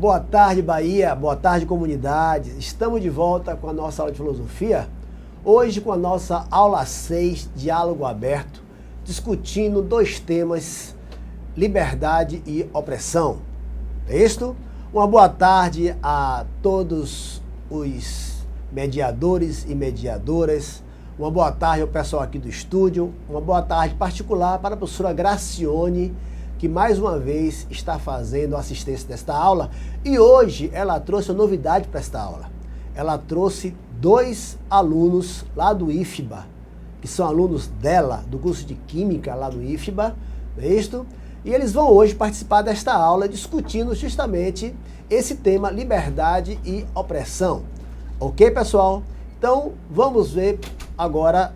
Boa tarde, Bahia. Boa tarde, comunidade. Estamos de volta com a nossa aula de filosofia. Hoje com a nossa aula 6, Diálogo Aberto, discutindo dois temas, liberdade e opressão. É isto? Uma boa tarde a todos os mediadores e mediadoras. Uma boa tarde ao pessoal aqui do estúdio. Uma boa tarde particular para a professora Gracione, que mais uma vez está fazendo assistência desta aula. E hoje ela trouxe uma novidade para esta aula. Ela trouxe dois alunos lá do IFBA, que são alunos dela, do curso de Química lá do IFBA, não é isto? E eles vão hoje participar desta aula discutindo justamente esse tema, liberdade e opressão. Ok, pessoal? Então, vamos ver agora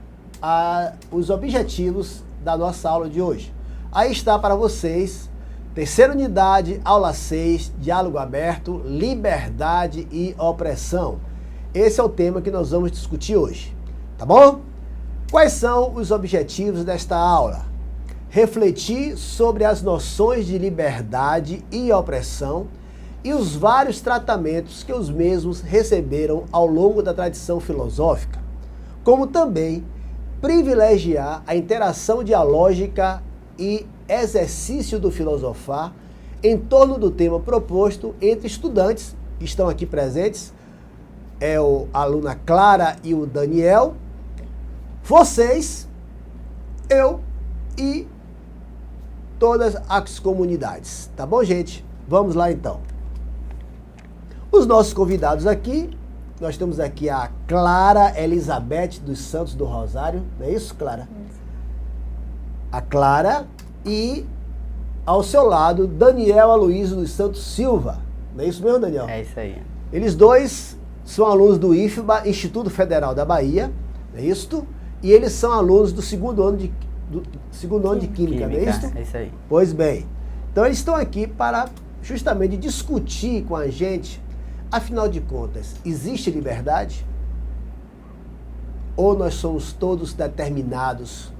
os objetivos da nossa aula de hoje. Aí está para vocês, terceira unidade, aula 6, Diálogo Aberto, Liberdade e Opressão. Esse é o tema que nós vamos discutir hoje, tá bom? Quais são os objetivos desta aula? Refletir sobre as noções de liberdade e opressão e os vários tratamentos que os mesmos receberam ao longo da tradição filosófica, como também privilegiar a interação dialógica e exercício do filosofar em torno do tema proposto entre estudantes que estão aqui presentes, a aluna Clara e o Daniel, vocês, eu e todas as comunidades. Tá bom, gente? Vamos lá então. Os nossos convidados aqui, nós temos aqui a Clara Elizabeth dos Santos do Rosário, não é isso, Clara? Isso. A Clara e ao seu lado Daniel Aloysio dos Santos Silva. Não é isso mesmo, Daniel? É isso aí. Eles dois são alunos do IFBA, Instituto Federal da Bahia, não é isso? E eles são alunos do segundo ano de Química, não é isso? É isso aí. Pois bem. Então eles estão aqui para justamente discutir com a gente, afinal de contas, existe liberdade? Ou nós somos todos determinados?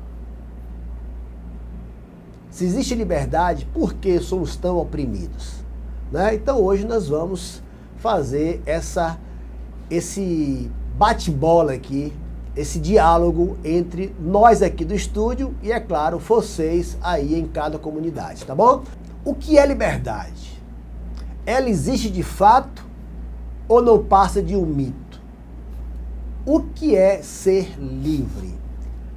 Se existe liberdade, por que somos tão oprimidos? Né? Então hoje nós vamos fazer esse bate-bola aqui, esse diálogo entre nós aqui do estúdio e, é claro, vocês aí em cada comunidade, tá bom? O que é liberdade? Ela existe de fato ou não passa de um mito? O que é ser livre?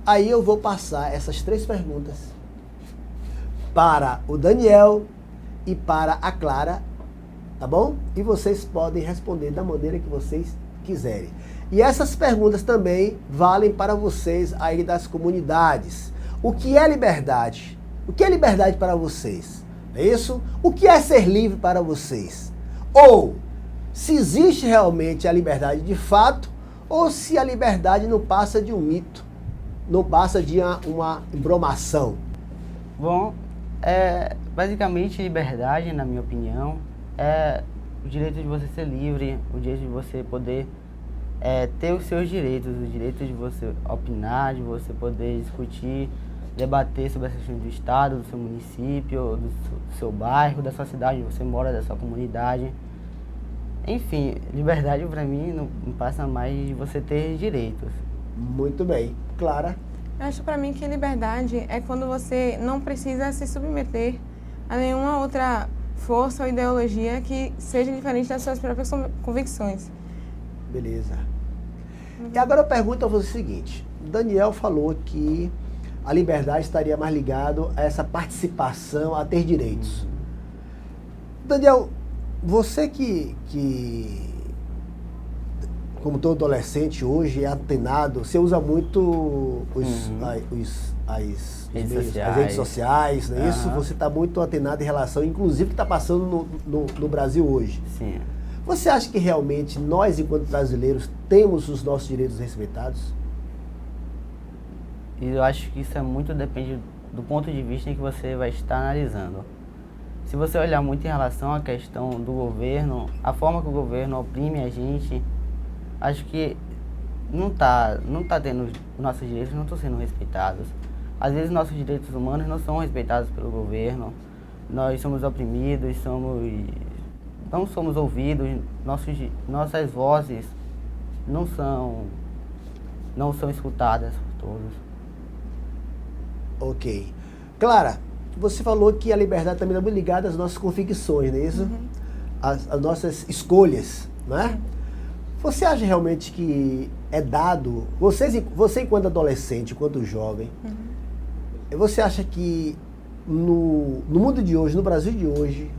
Aí eu vou passar essas três perguntas para o Daniel e para a Clara, tá bom? E vocês podem responder da maneira que vocês quiserem. E essas perguntas também valem para vocês aí das comunidades. O que é liberdade? O que é liberdade para vocês? É isso? O que é ser livre para vocês? Ou se existe realmente a liberdade de fato, ou se a liberdade não passa de um mito, não passa de uma embromação. Bom, basicamente liberdade, na minha opinião, é o direito de você ser livre, o direito de você poder ter os seus direitos, o direito de você opinar, de você poder discutir, debater sobre as questões do estado, do seu município, do seu bairro, da sua cidade, onde você mora, da sua comunidade. Enfim, liberdade para mim não passa mais de você ter direitos. Muito bem. Clara? Eu acho para mim que liberdade é quando você não precisa se submeter a nenhuma outra força ou ideologia que seja diferente das suas próprias convicções. Beleza. E agora eu pergunto a você o seguinte. Daniel falou que a liberdade estaria mais ligado a essa participação, a ter direitos. Daniel, você que como todo adolescente hoje é antenado, você usa muito as redes sociais, não é isso? Você está muito antenado em relação, inclusive, o que está passando no Brasil hoje. Sim. Você acha que realmente nós, enquanto brasileiros, temos os nossos direitos respeitados? E eu acho que isso muito depende do ponto de vista em que você vai estar analisando. Se você olhar muito em relação à questão do governo, a forma que o governo oprime a gente, acho que não tá tendo, nossos direitos não estão sendo respeitados. Às vezes nossos direitos humanos não são respeitados pelo governo, nós somos oprimidos, somos não somos ouvidos, nossas vozes não são escutadas por todos. Ok. Clara, você falou que a liberdade também é muito ligada às nossas convicções, não é isso? As nossas escolhas, não é? Você acha realmente que é dado, você enquanto adolescente, enquanto jovem, você acha que no mundo de hoje, no Brasil de hoje,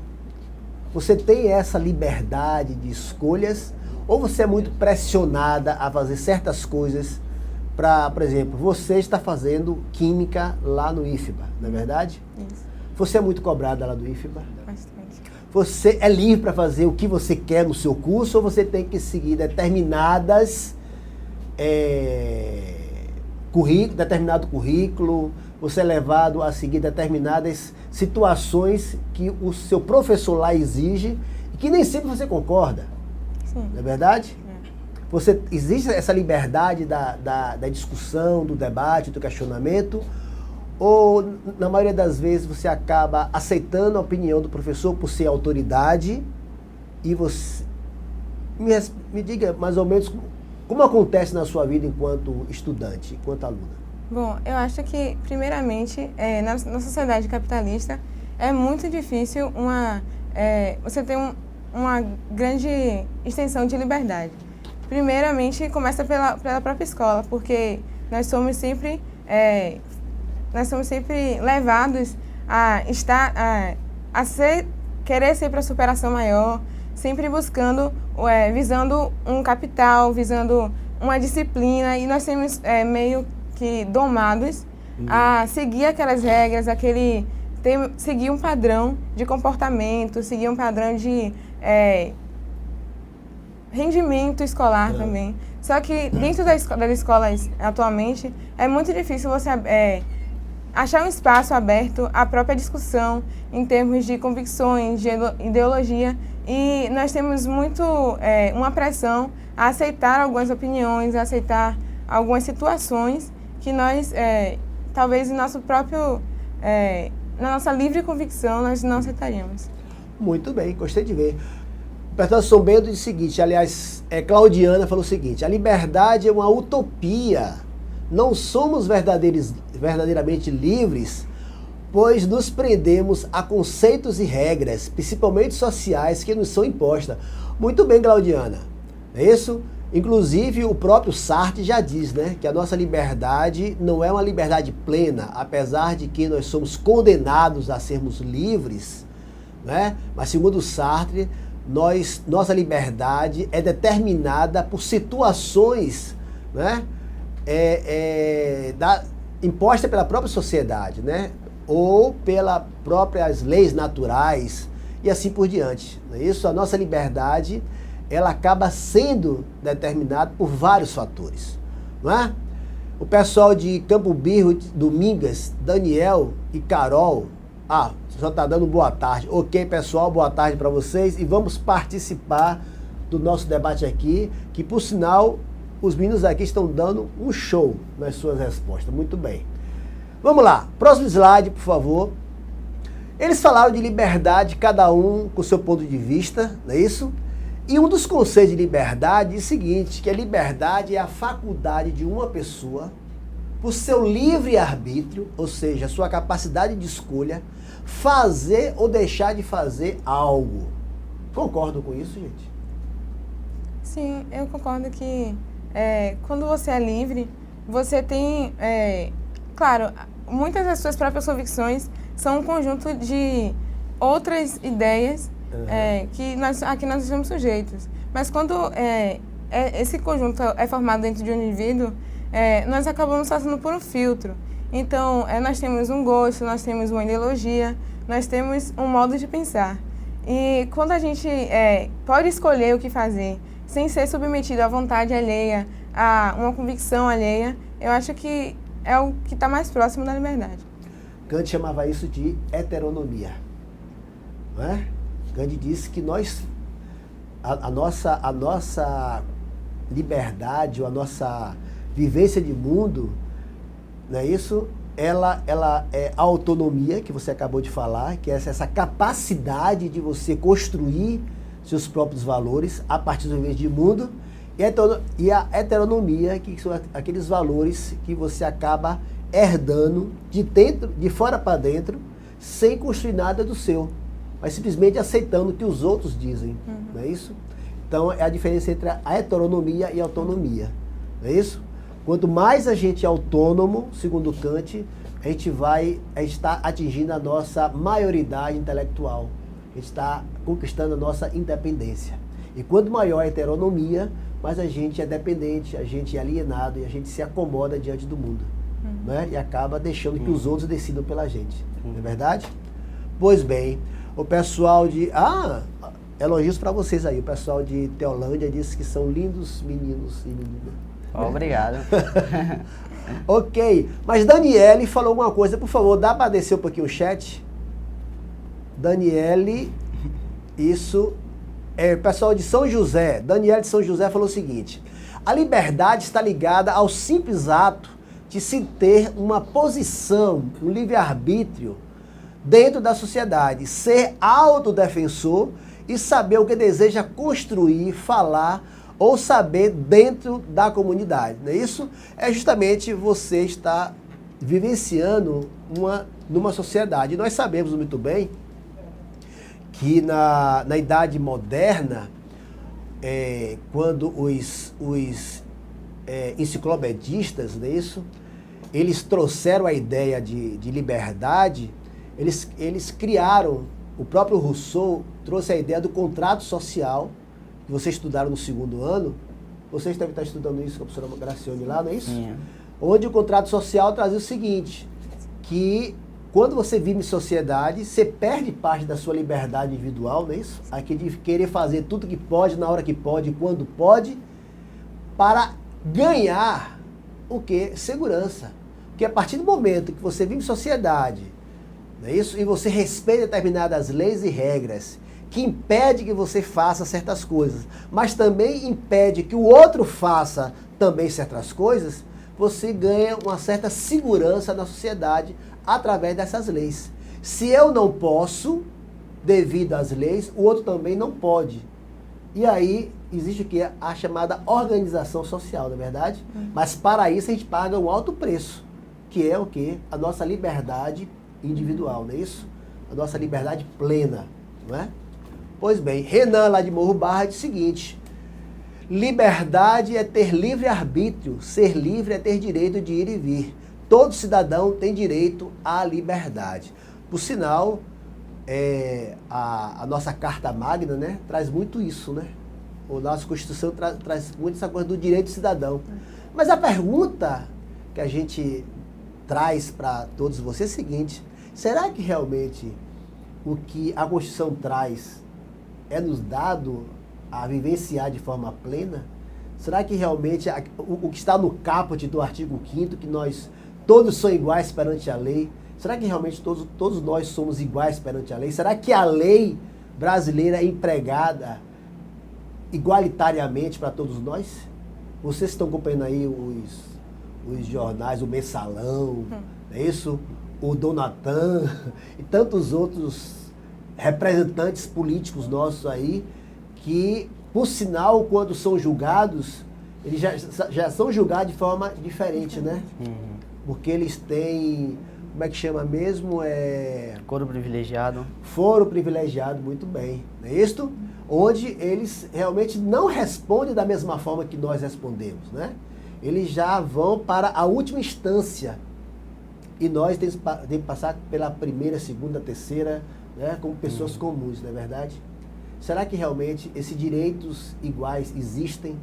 você tem essa liberdade de escolhas ou você é muito pressionada a fazer certas coisas para, por exemplo, você está fazendo química lá no IFBA, não é verdade? Isso, Você é muito cobrada lá do IFBA? bastante. Você é livre para fazer o que você quer no seu curso ou você tem que seguir determinadas determinado currículo, você é levado a seguir determinadas situações que o seu professor lá exige e que nem sempre você concorda, Sim. não é verdade? Existe essa liberdade da discussão, do debate, do questionamento, ou na maioria das vezes você acaba aceitando a opinião do professor por ser autoridade e você... Me diga mais ou menos como acontece na sua vida enquanto estudante, enquanto aluna. Bom, eu acho que, primeiramente, na sociedade capitalista, é muito difícil você ter uma grande extensão de liberdade. Primeiramente, começa pela própria escola, porque nós somos sempre levados a querer ser para a superação maior, sempre buscando, visando um capital, visando uma disciplina, e nós temos meio que domados a seguir aquelas regras, seguir um padrão de comportamento, seguir um padrão de rendimento escolar também. Só que dentro das escolas atualmente é muito difícil você achar um espaço aberto à própria discussão em termos de convicções, de ideologia, e nós temos muito uma pressão a aceitar algumas opiniões, a aceitar algumas situações que nós, talvez em nosso próprio, na nossa livre convicção, nós não aceitaríamos. Muito bem, gostei de ver. O Bertoldo São Bento disse o seguinte, aliás, Claudiana falou o seguinte: a liberdade é uma utopia. Não somos verdadeiramente livres, pois nos prendemos a conceitos e regras, principalmente sociais, que nos são impostas. Muito bem, Claudiana. É isso? Inclusive, o próprio Sartre já diz, né, que a nossa liberdade não é uma liberdade plena, apesar de que nós somos condenados a sermos livres, né? Mas segundo Sartre, nossa liberdade é determinada por situações, né, imposta pela própria sociedade, né, ou pelas próprias leis naturais e assim por diante. Não é isso? A nossa liberdade, ela acaba sendo determinada por vários fatores, não é? O pessoal de Campo Birro, Domingas, Daniel e Carol, só está dando boa tarde. Ok, pessoal, boa tarde para vocês e vamos participar do nosso debate aqui, que por sinal, os meninos aqui estão dando um show nas suas respostas. Muito bem. Vamos lá, próximo slide, por favor. Eles falaram de liberdade, cada um com o seu ponto de vista, não é isso? E um dos conceitos de liberdade é o seguinte, que a liberdade é a faculdade de uma pessoa, por seu livre-arbítrio, ou seja, sua capacidade de escolha, fazer ou deixar de fazer algo. Concordam com isso, gente? Sim, eu concordo que quando você é livre, você tem, claro, muitas das suas próprias convicções são um conjunto de outras ideias que nós estamos sujeitos. Mas quando esse conjunto é formado dentro de um indivíduo, nós acabamos passando por um filtro. Então, nós temos um gosto, nós temos uma ideologia, nós temos um modo de pensar. E quando a gente pode escolher o que fazer, sem ser submetido à vontade alheia, a uma convicção alheia, eu acho que é o que está mais próximo da liberdade. Kant chamava isso de heteronomia, não é? Kant disse que a nossa liberdade, ou a nossa vivência de mundo, não é isso? Ela é a autonomia, que você acabou de falar, que é essa capacidade de você construir seus próprios valores a partir do vivência de mundo, e a heteronomia, que são aqueles valores que você acaba herdando de fora para dentro, sem construir nada do seu, mas simplesmente aceitando o que os outros dizem, não é isso? Então é a diferença entre a heteronomia e a autonomia, não é isso? Quanto mais a gente é autônomo, segundo Kant, a gente está atingindo a nossa maioridade intelectual, a gente está conquistando a nossa independência. E quanto maior a heteronomia, mais a gente é dependente, a gente é alienado e a gente se acomoda diante do mundo. Né? E acaba deixando que os outros decidam pela gente. Não é verdade? Pois bem, o pessoal de... elogios para vocês aí. O pessoal de Teolândia disse que são lindos meninos e meninas. Obrigado. Ok, mas Daniele falou alguma coisa. Por favor, dá para descer um pouquinho o chat? Daniele, isso... pessoal de São José, Daniele de São José falou o seguinte: a liberdade está ligada ao simples ato de se ter uma posição, um livre-arbítrio dentro da sociedade, ser autodefensor e saber o que deseja construir, falar ou saber dentro da comunidade. Não é isso? É justamente você estar vivenciando numa sociedade. E nós sabemos muito bem que na Idade Moderna, quando os enciclopedistas, não é isso? Eles trouxeram a ideia de liberdade, eles criaram, o próprio Rousseau trouxe a ideia do contrato social, que vocês estudaram no 2º ano, vocês devem estar estudando isso com a professora Gracione lá, não é isso? Sim. Onde o contrato social trazia o seguinte, que quando você vive em sociedade, você perde parte da sua liberdade individual, não é isso? Aqui de querer fazer tudo que pode, na hora que pode, quando pode, para ganhar o quê? Segurança. Porque a partir do momento que você vive em sociedade, não é isso? E você respeita determinadas leis e regras que impede que você faça certas coisas, mas também impede que o outro faça também certas coisas, você ganha uma certa segurança na sociedade através dessas leis. Se eu não posso, devido às leis, o outro também não pode. E aí existe o que? A chamada organização social, não é verdade? Mas para isso a gente paga um alto preço, que é o quê? A nossa liberdade individual, não é isso? A nossa liberdade plena, não é? Pois bem, Renan lá de Morro Barra diz o seguinte: liberdade é ter livre-arbítrio, ser livre é ter direito de ir e vir. Todo cidadão tem direito à liberdade. Por sinal, a nossa Carta Magna, né, traz muito isso, né? A nossa Constituição traz muito essa coisa do direito do cidadão. Mas a pergunta que a gente traz para todos vocês é a seguinte: será que realmente o que a Constituição traz é nos dado a vivenciar de forma plena? Será que realmente o que está no caput do artigo 5º, que nós todos são iguais perante a lei, será que realmente todos nós somos iguais perante a lei? Será que a lei brasileira é empregada igualitariamente para todos nós? Vocês estão acompanhando aí os jornais, o Mensalão, não é isso? O Donatan e tantos outros representantes políticos nossos aí, que, por sinal, quando são julgados, eles já são julgados de forma diferente, né? Porque eles têm, como é que chama mesmo? Foro privilegiado. Foro privilegiado, muito bem. Não é isto? Onde eles realmente não respondem da mesma forma que nós respondemos, né? Eles já vão para a última instância. E nós temos que passar pela primeira, segunda, terceira, né, como pessoas comuns, não é verdade? Será que realmente esses direitos iguais existem?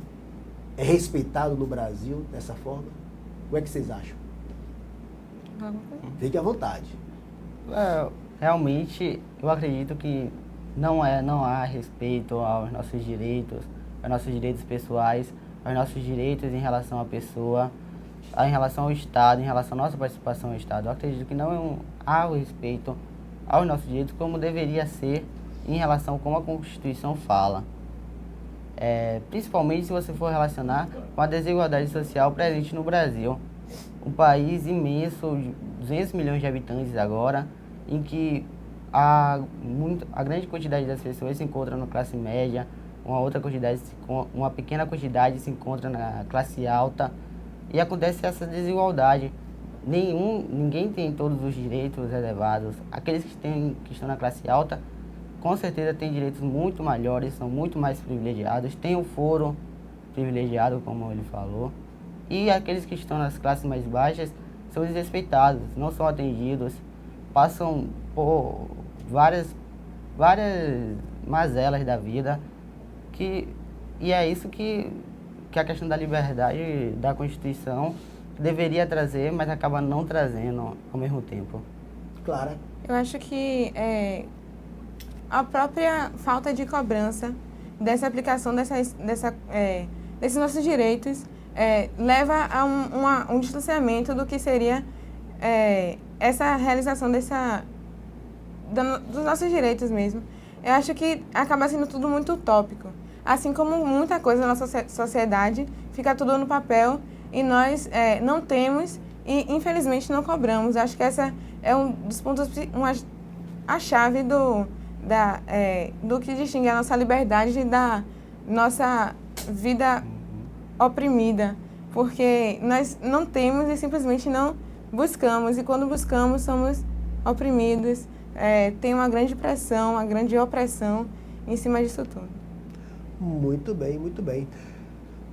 É respeitado no Brasil dessa forma? O que é que vocês acham? Fique à vontade. Realmente, eu acredito que não há respeito aos nossos direitos pessoais, aos nossos direitos em relação à pessoa, em relação ao Estado, em relação à nossa participação no Estado. Eu acredito que não há o respeito aos nossos direitos como deveria ser em relação a como a Constituição fala. Principalmente se você for relacionar com a desigualdade social presente no Brasil. Um país imenso, 200 milhões de habitantes agora, em que a grande quantidade das pessoas se encontra na classe média, uma pequena quantidade se encontra na classe alta, e acontece essa desigualdade. Ninguém tem todos os direitos elevados. Aqueles que estão na classe alta, com certeza têm direitos muito maiores, são muito mais privilegiados, têm o foro privilegiado, como ele falou. E aqueles que estão nas classes mais baixas são desrespeitados, não são atendidos, passam por várias mazelas da vida, e é isso que a questão da liberdade da Constituição deveria trazer, mas acaba não trazendo ao mesmo tempo. Clara? Eu acho que a própria falta de cobrança dessa aplicação desses nossos direitos leva a um distanciamento do que seria essa realização dos nossos direitos mesmo. Eu acho que acaba sendo tudo muito utópico. Assim como muita coisa na nossa sociedade, fica tudo no papel e nós não temos e, infelizmente, não cobramos. Acho que essa é um dos pontos, a chave do que distingue a nossa liberdade da nossa vida oprimida. Porque nós não temos e simplesmente não buscamos. E quando buscamos, somos oprimidos. Tem uma grande pressão, uma grande opressão em cima disso tudo. Muito bem, muito bem.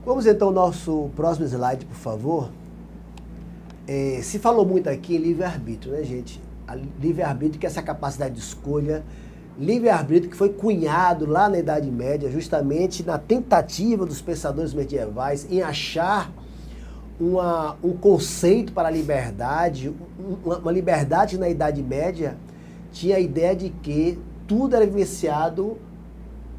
Vamos então ao nosso próximo slide, por favor. Se falou muito aqui em livre-arbítrio, né, gente? Livre-arbítrio, que é essa capacidade de escolha. Livre-arbítrio que foi cunhado lá na Idade Média, justamente na tentativa dos pensadores medievais em achar um conceito para a liberdade, uma liberdade na Idade Média tinha a ideia de que tudo era vivenciado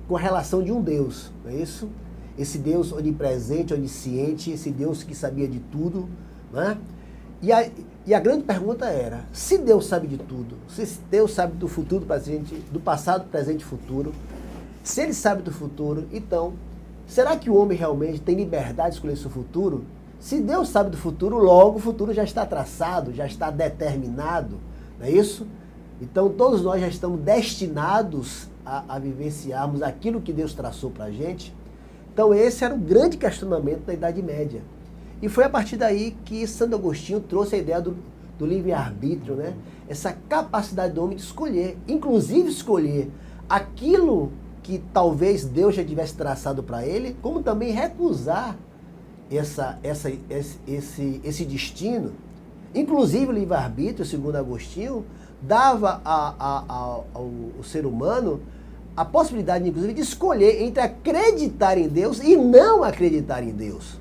com a relação de um Deus, não é isso? Esse Deus onipresente, onisciente, esse Deus que sabia de tudo, né? E a grande pergunta era, se Deus sabe de tudo, se Deus sabe do futuro, presente, do passado, presente e futuro, se Ele sabe do futuro, então, será que o homem realmente tem liberdade de escolher seu futuro? Se Deus sabe do futuro, logo o futuro já está traçado, já está determinado, não é isso? Então, todos nós já estamos destinados a vivenciarmos aquilo que Deus traçou para a gente. Então, esse era o grande questionamento da Idade Média. E foi a partir daí que Santo Agostinho trouxe a ideia do livre-arbítrio, né? Essa capacidade do homem de escolher, inclusive escolher aquilo que talvez Deus já tivesse traçado para ele, como também recusar esse destino. Inclusive o livre-arbítrio, segundo Agostinho, dava ao ser humano a possibilidade, inclusive, de escolher entre acreditar em Deus e não acreditar em Deus.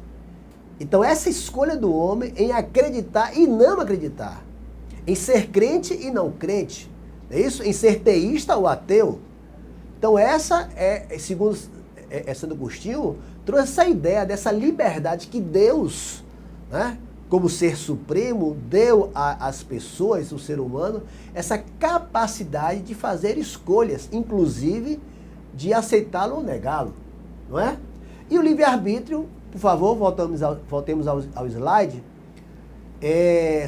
Então, essa escolha do homem em acreditar e não acreditar, em ser crente e não crente, é isso? Em ser teísta ou ateu. Então, essa segundo Santo Agostinho, trouxe essa ideia dessa liberdade que Deus, né, como ser supremo, deu às pessoas, o ser humano, essa capacidade de fazer escolhas, inclusive de aceitá-lo ou negá-lo, não é? E o livre-arbítrio, por favor, voltemos ao slide.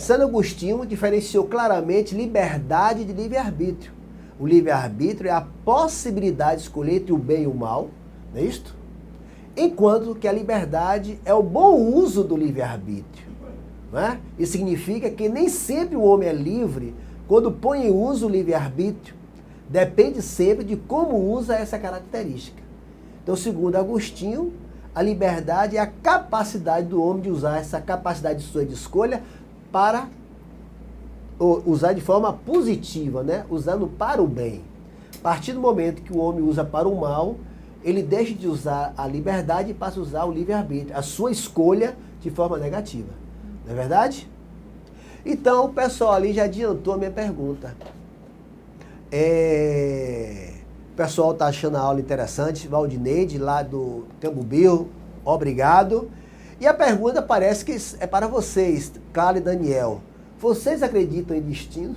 Santo Agostinho diferenciou claramente liberdade de livre-arbítrio. O livre-arbítrio é a possibilidade de escolher entre o bem e o mal, não é isto? Enquanto que a liberdade é o bom uso do livre-arbítrio. Não é? Isso significa que nem sempre o homem é livre quando põe em uso o livre-arbítrio. Depende sempre de como usa essa característica. Então, segundo Agostinho, a liberdade é a capacidade do homem de usar essa capacidade sua de escolha para usar de forma positiva, né? Usando para o bem. A partir do momento que o homem usa para o mal, ele deixa de usar a liberdade e passa a usar o livre-arbítrio, a sua escolha de forma negativa. Não é verdade? Então, o pessoal ali já adiantou a minha pergunta. O pessoal está achando a aula interessante. Valdineide, lá do Tamboril, obrigado. E a pergunta parece que é para vocês, Clara e Daniel. Vocês acreditam em destino?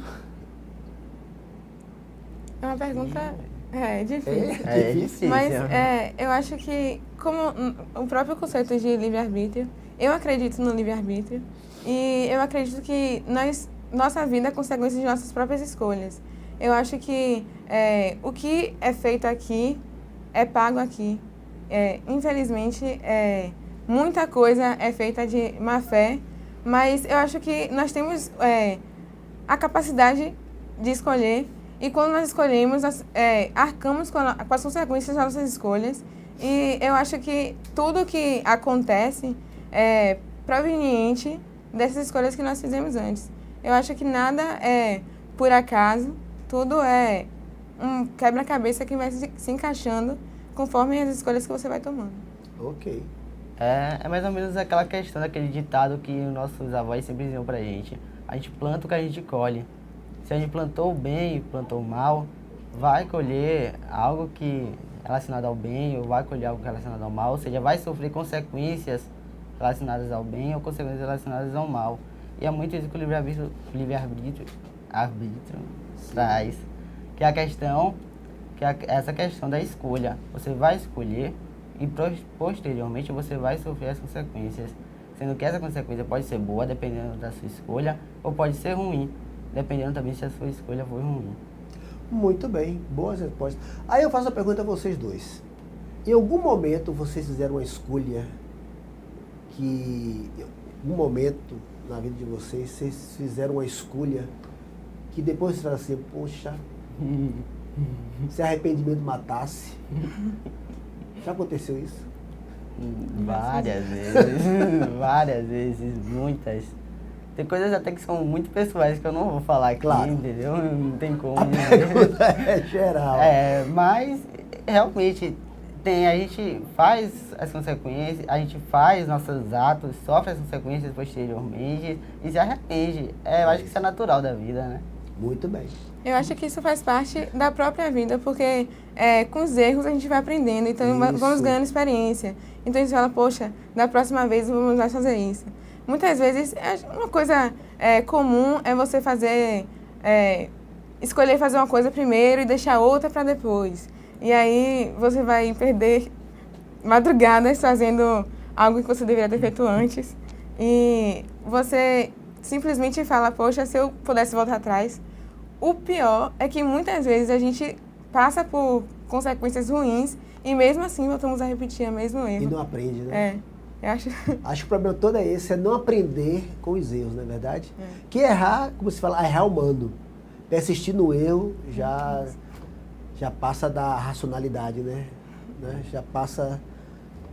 É uma pergunta difícil. É difícil. Mas eu acho que, como o próprio conceito de livre-arbítrio, eu acredito no livre-arbítrio e eu acredito que nossa vida é consequência de nossas próprias escolhas. Eu acho que o que é feito aqui é pago aqui. Infelizmente, muita coisa é feita de má fé, mas eu acho que nós temos a capacidade de escolher, e quando nós escolhemos, nós arcamos com as consequências das nossas escolhas, e eu acho que tudo que acontece é proveniente dessas escolhas que nós fizemos antes. Eu acho que nada é por acaso, tudo é um quebra-cabeça que vai se encaixando conforme as escolhas que você vai tomando. Ok. É mais ou menos aquela questão daquele ditado que os nossos avós sempre diziam pra gente. A gente planta o que a gente colhe. Se a gente plantou bem, plantou mal, vai colher algo que relacionado ao bem ou vai colher algo relacionado ao mal, ou seja, vai sofrer consequências relacionadas ao bem ou consequências relacionadas ao mal. E é muito isso que o livre-arbítrio traz, que é a questão, essa questão da escolha. Você vai escolher e posteriormente você vai sofrer as consequências, sendo que essa consequência pode ser boa, dependendo da sua escolha, ou pode ser ruim, dependendo também se a sua escolha for ruim. Muito bem, boas respostas. Aí eu faço a pergunta a vocês dois. Em algum momento vocês fizeram uma escolha em algum momento na vida de vocês fizeram uma escolha que depois vocês falaram assim, poxa, se arrependimento matasse. Já aconteceu isso? Várias vezes, muitas. Tem coisas até que são muito pessoais que eu não vou falar aqui, claro. Entendeu? Não tem como. A pergunta é geral. Mas realmente a gente faz as consequências, a gente faz nossos atos, sofre as consequências posteriormente e se arrepende. Eu acho que isso é natural da vida, né? Muito bem. Eu acho que isso faz parte da própria vida, porque com os erros a gente vai aprendendo, então vamos ganhando experiência. Então a gente fala, poxa, da próxima vez vamos mais fazer isso. Muitas vezes, uma coisa comum é você escolher fazer uma coisa primeiro e deixar outra para depois. E aí você vai perder madrugadas fazendo algo que você deveria ter feito antes. E você simplesmente fala, poxa, se eu pudesse voltar atrás. O pior é que muitas vezes a gente passa por consequências ruins e mesmo assim voltamos a repetir o mesmo erro. E não aprende, né? Eu acho que o problema todo é esse, é não aprender com os erros, não é verdade? Que errar, como se fala, errar humano. Persistir no erro já passa da racionalidade, né? Já passa,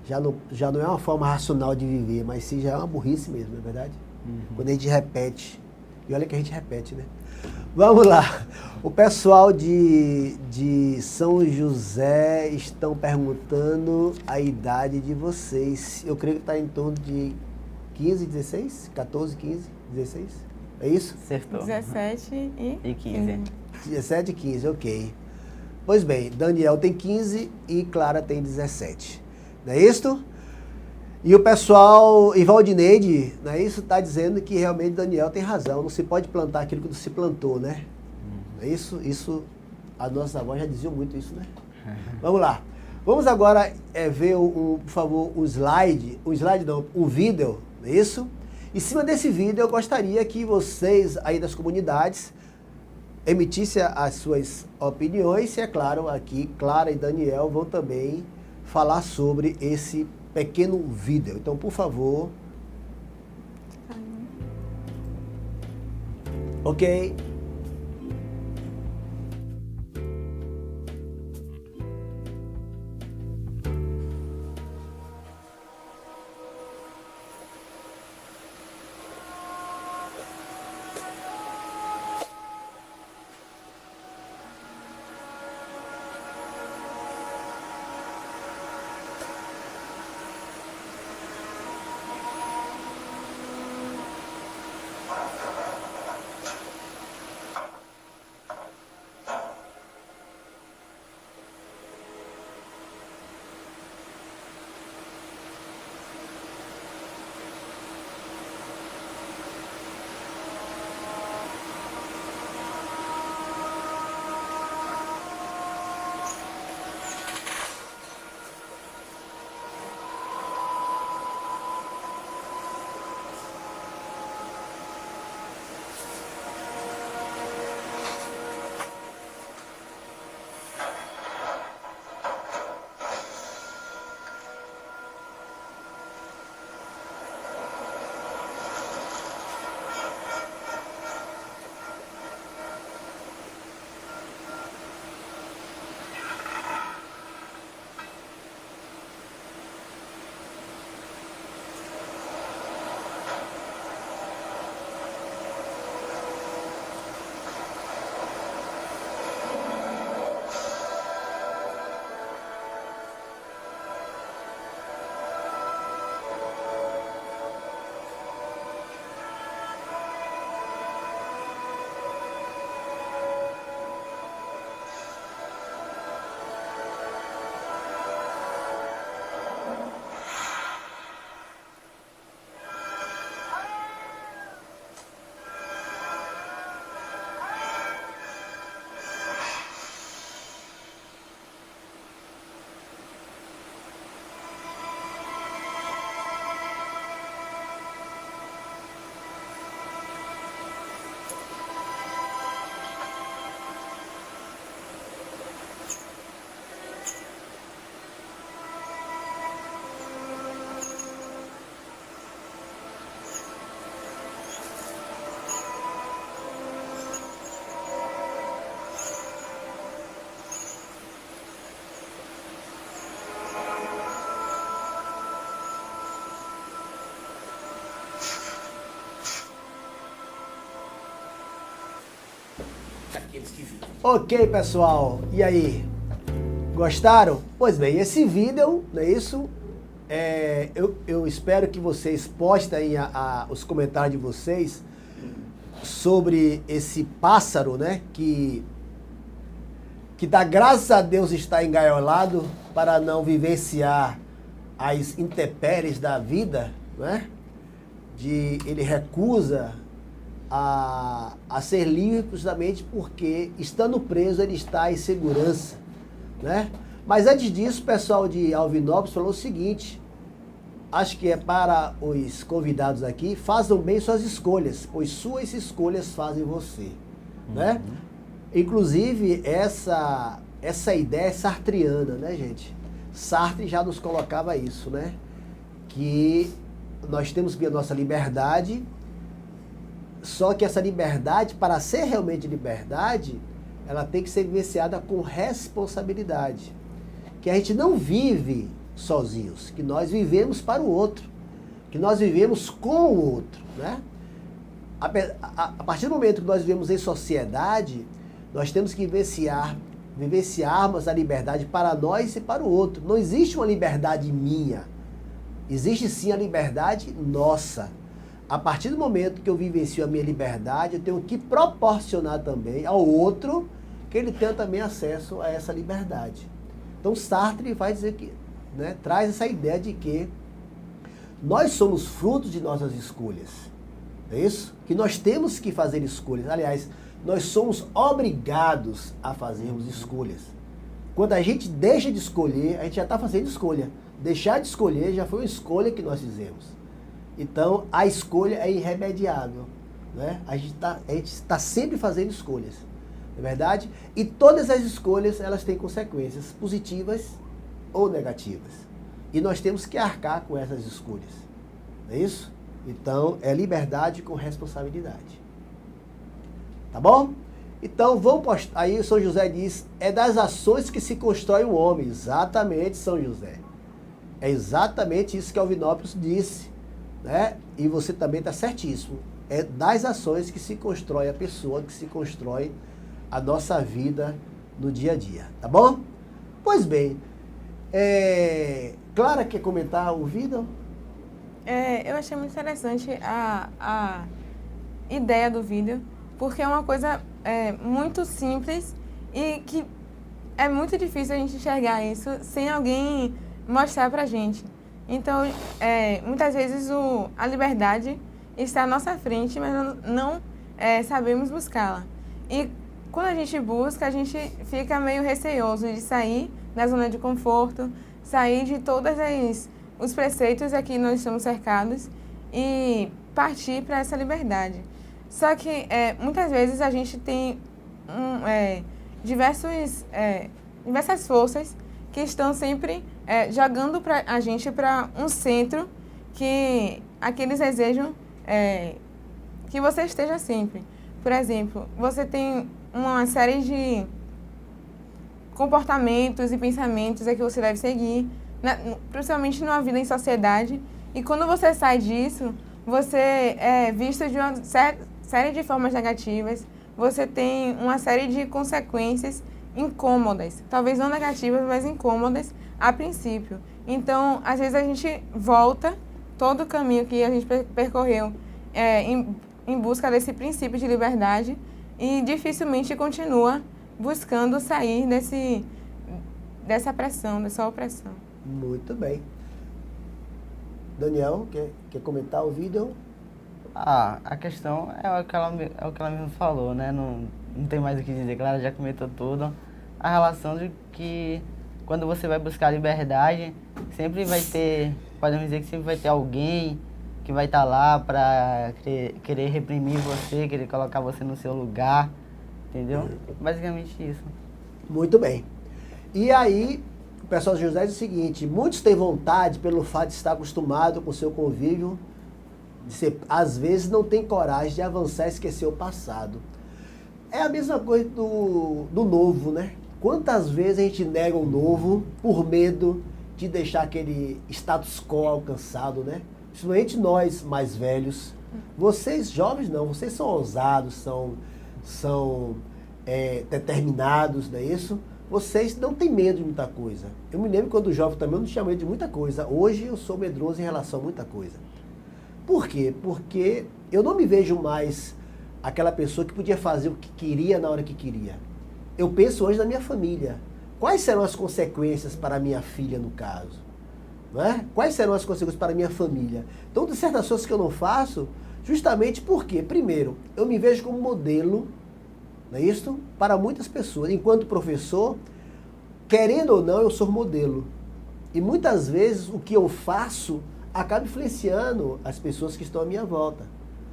já não é uma forma racional de viver, mas sim já é uma burrice mesmo, não é verdade? Quando a gente repete. E olha que a gente repete, né? Vamos lá. O pessoal de São José estão perguntando a idade de vocês. Eu creio que está em torno de 15, 16? 14, 15, 16? É isso? Acertou. 17 e 15. 17 e 15, ok. Pois bem, Daniel tem 15 e Clara tem 17. Não é isso? E o pessoal, Ivaldineide, não é isso? Está dizendo que realmente Daniel tem razão. Não se pode plantar aquilo que não se plantou, né? Não é isso? Isso, a nossa avó já dizia muito isso, né? Vamos lá. Vamos agora ver, por favor, um vídeo, não é isso? Em cima desse vídeo, eu gostaria que vocês aí das comunidades emitissem as suas opiniões. E é claro, aqui, Clara e Daniel vão também falar sobre esse pequeno vídeo. Então, por favor. Ok. aqueles que vivem. Ok, pessoal. E aí? Gostaram? Pois bem, esse vídeo, não é isso? Eu espero que vocês postem os comentários de vocês sobre esse pássaro, né? Que dá graças a Deus está engaiolado para não vivenciar as intempéries da vida, né? Ele recusa a ser livre justamente porque, estando preso, ele está em segurança, né? Mas antes disso, o pessoal de Alvinópolis falou o seguinte, acho que é para os convidados aqui, façam bem suas escolhas, pois suas escolhas fazem você, né? Inclusive, essa ideia é sartriana, né, gente? Sartre já nos colocava isso, né? Que nós temos que ver a nossa liberdade, só que essa liberdade, para ser realmente liberdade, ela tem que ser vivenciada com responsabilidade. Que a gente não vive sozinhos, que nós vivemos para o outro, que nós vivemos com o outro, né? A partir do momento que nós vivemos em sociedade, nós temos que vivenciarmos a liberdade para nós e para o outro. Não existe uma liberdade minha, existe sim a liberdade nossa. A partir do momento que eu vivencio a minha liberdade, eu tenho que proporcionar também ao outro que ele tenha também acesso a essa liberdade. Então Sartre vai dizer que, né, traz essa ideia de que nós somos frutos de nossas escolhas. É isso? Que nós temos que fazer escolhas. Aliás, nós somos obrigados a fazermos escolhas. Quando a gente deixa de escolher, a gente já está fazendo escolha. Deixar de escolher já foi uma escolha que nós fizemos. Então, a escolha é irremediável, né? A gente está sempre fazendo escolhas, não é verdade? E todas as escolhas, elas têm consequências positivas ou negativas. E nós temos que arcar com essas escolhas, não é isso? Então, é liberdade com responsabilidade. Tá bom? Então, vamos postar. Aí, São José diz, é das ações que se constrói o homem. Exatamente, São José. É exatamente isso que Alvinópolis disse. Né? E você também está certíssimo. É das ações que se constrói a pessoa, que se constrói a nossa vida no dia a dia, tá bom? Pois bem, Clara quer comentar o vídeo? Eu achei muito interessante a ideia do vídeo, porque é uma coisa muito simples e que é muito difícil a gente enxergar isso sem alguém mostrar pra gente. Então, muitas vezes a liberdade está à nossa frente, mas não sabemos buscá-la. E quando a gente busca, a gente fica meio receoso de sair da zona de conforto, sair de todos os preceitos a que nós estamos cercados e partir para essa liberdade. Só que muitas vezes a gente tem diversas forças que estão sempre jogando a gente para um centro que eles desejam que você esteja sempre. Por exemplo, você tem uma série de comportamentos e pensamentos que você deve seguir, principalmente numa vida em sociedade, e quando você sai disso, você é visto de uma série de formas negativas, você tem uma série de consequências incômodas, talvez não negativas, mas incômodas a princípio. Então, às vezes a gente volta todo o caminho que a gente percorreu em busca desse princípio de liberdade e dificilmente continua buscando sair dessa pressão, dessa opressão. Muito bem. Daniel, quer comentar o vídeo? A questão é o que ela mesmo falou, né? Não tem mais o que dizer, Clara já comentou tudo. A relação de que quando você vai buscar liberdade, sempre vai ter, podemos dizer que sempre vai ter alguém que vai estar lá para querer reprimir você, querer colocar você no seu lugar, entendeu? Basicamente isso. Muito bem. E aí, o pessoal de José diz o seguinte, muitos têm vontade pelo fato de estar acostumado com o seu convívio, às vezes não tem coragem de avançar e esquecer o passado. É a mesma coisa do novo, né? Quantas vezes a gente nega o novo por medo de deixar aquele status quo alcançado, né? Principalmente nós mais velhos. Vocês jovens não, vocês são ousados, são determinados, não é isso? Vocês não têm medo de muita coisa. Eu me lembro quando jovem também eu não tinha medo de muita coisa. Hoje eu sou medroso em relação a muita coisa. Por quê? Porque eu não me vejo mais aquela pessoa que podia fazer o que queria na hora que queria. Eu penso hoje na minha família. Quais serão as consequências para a minha filha, no caso? Não é? Quais serão as consequências para a minha família? Então, de certas coisas que eu não faço, justamente porque, primeiro, eu me vejo como modelo, não é isso? Para muitas pessoas. Enquanto professor, querendo ou não, eu sou modelo. E muitas vezes o que eu faço acaba influenciando as pessoas que estão à minha volta.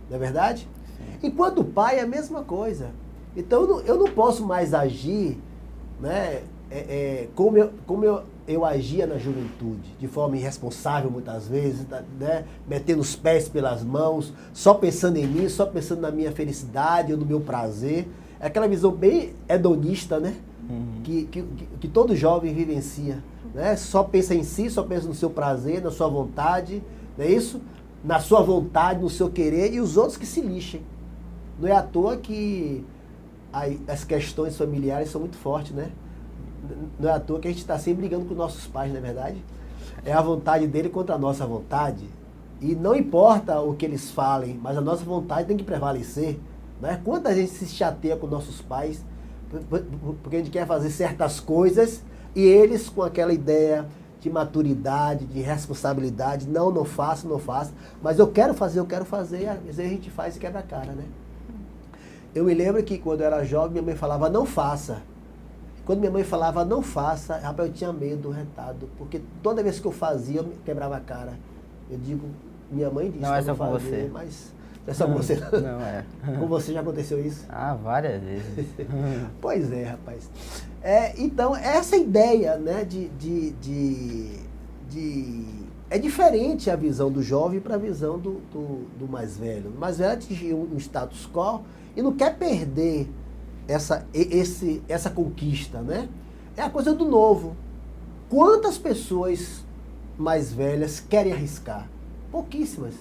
Não é verdade? Sim. Enquanto pai, é a mesma coisa. Então eu não posso mais agir, né, como eu agia na juventude, de forma irresponsável muitas vezes, né, metendo os pés pelas mãos, só pensando em mim, só pensando na minha felicidade ou no meu prazer. É aquela visão bem hedonista, né? Uhum. Que todo jovem vivencia. Né? Só pensa em si, só pensa no seu prazer, na sua vontade, não é isso? Na sua vontade, no seu querer, e os outros que se lixem. Não é à toa que as questões familiares são muito fortes, né? Não é à toa que a gente está sempre brigando com nossos pais, não é verdade? É a vontade dele contra a nossa vontade. E não importa o que eles falem, mas a nossa vontade tem que prevalecer. Né? Quanta gente se chateia com nossos pais porque a gente quer fazer certas coisas e eles com aquela ideia de maturidade, de responsabilidade, não faço, mas eu quero fazer, e às vezes a gente faz e quebra a cara, né? Eu me lembro que quando eu era jovem, minha mãe falava, não faça. Quando minha mãe falava, não faça, rapaz, eu tinha medo, retado, porque toda vez que eu fazia, eu quebrava a cara. Eu digo, minha mãe disse não é só com você, mas não é só com você. Não é. Com você já aconteceu isso? Ah, várias vezes. Pois é, rapaz. Então, essa ideia, né, é diferente a visão do jovem para a visão do mais velho. O mais velho atingiu um status quo e não quer perder essa conquista, né? É a coisa do novo. Quantas pessoas mais velhas querem arriscar? Pouquíssimas.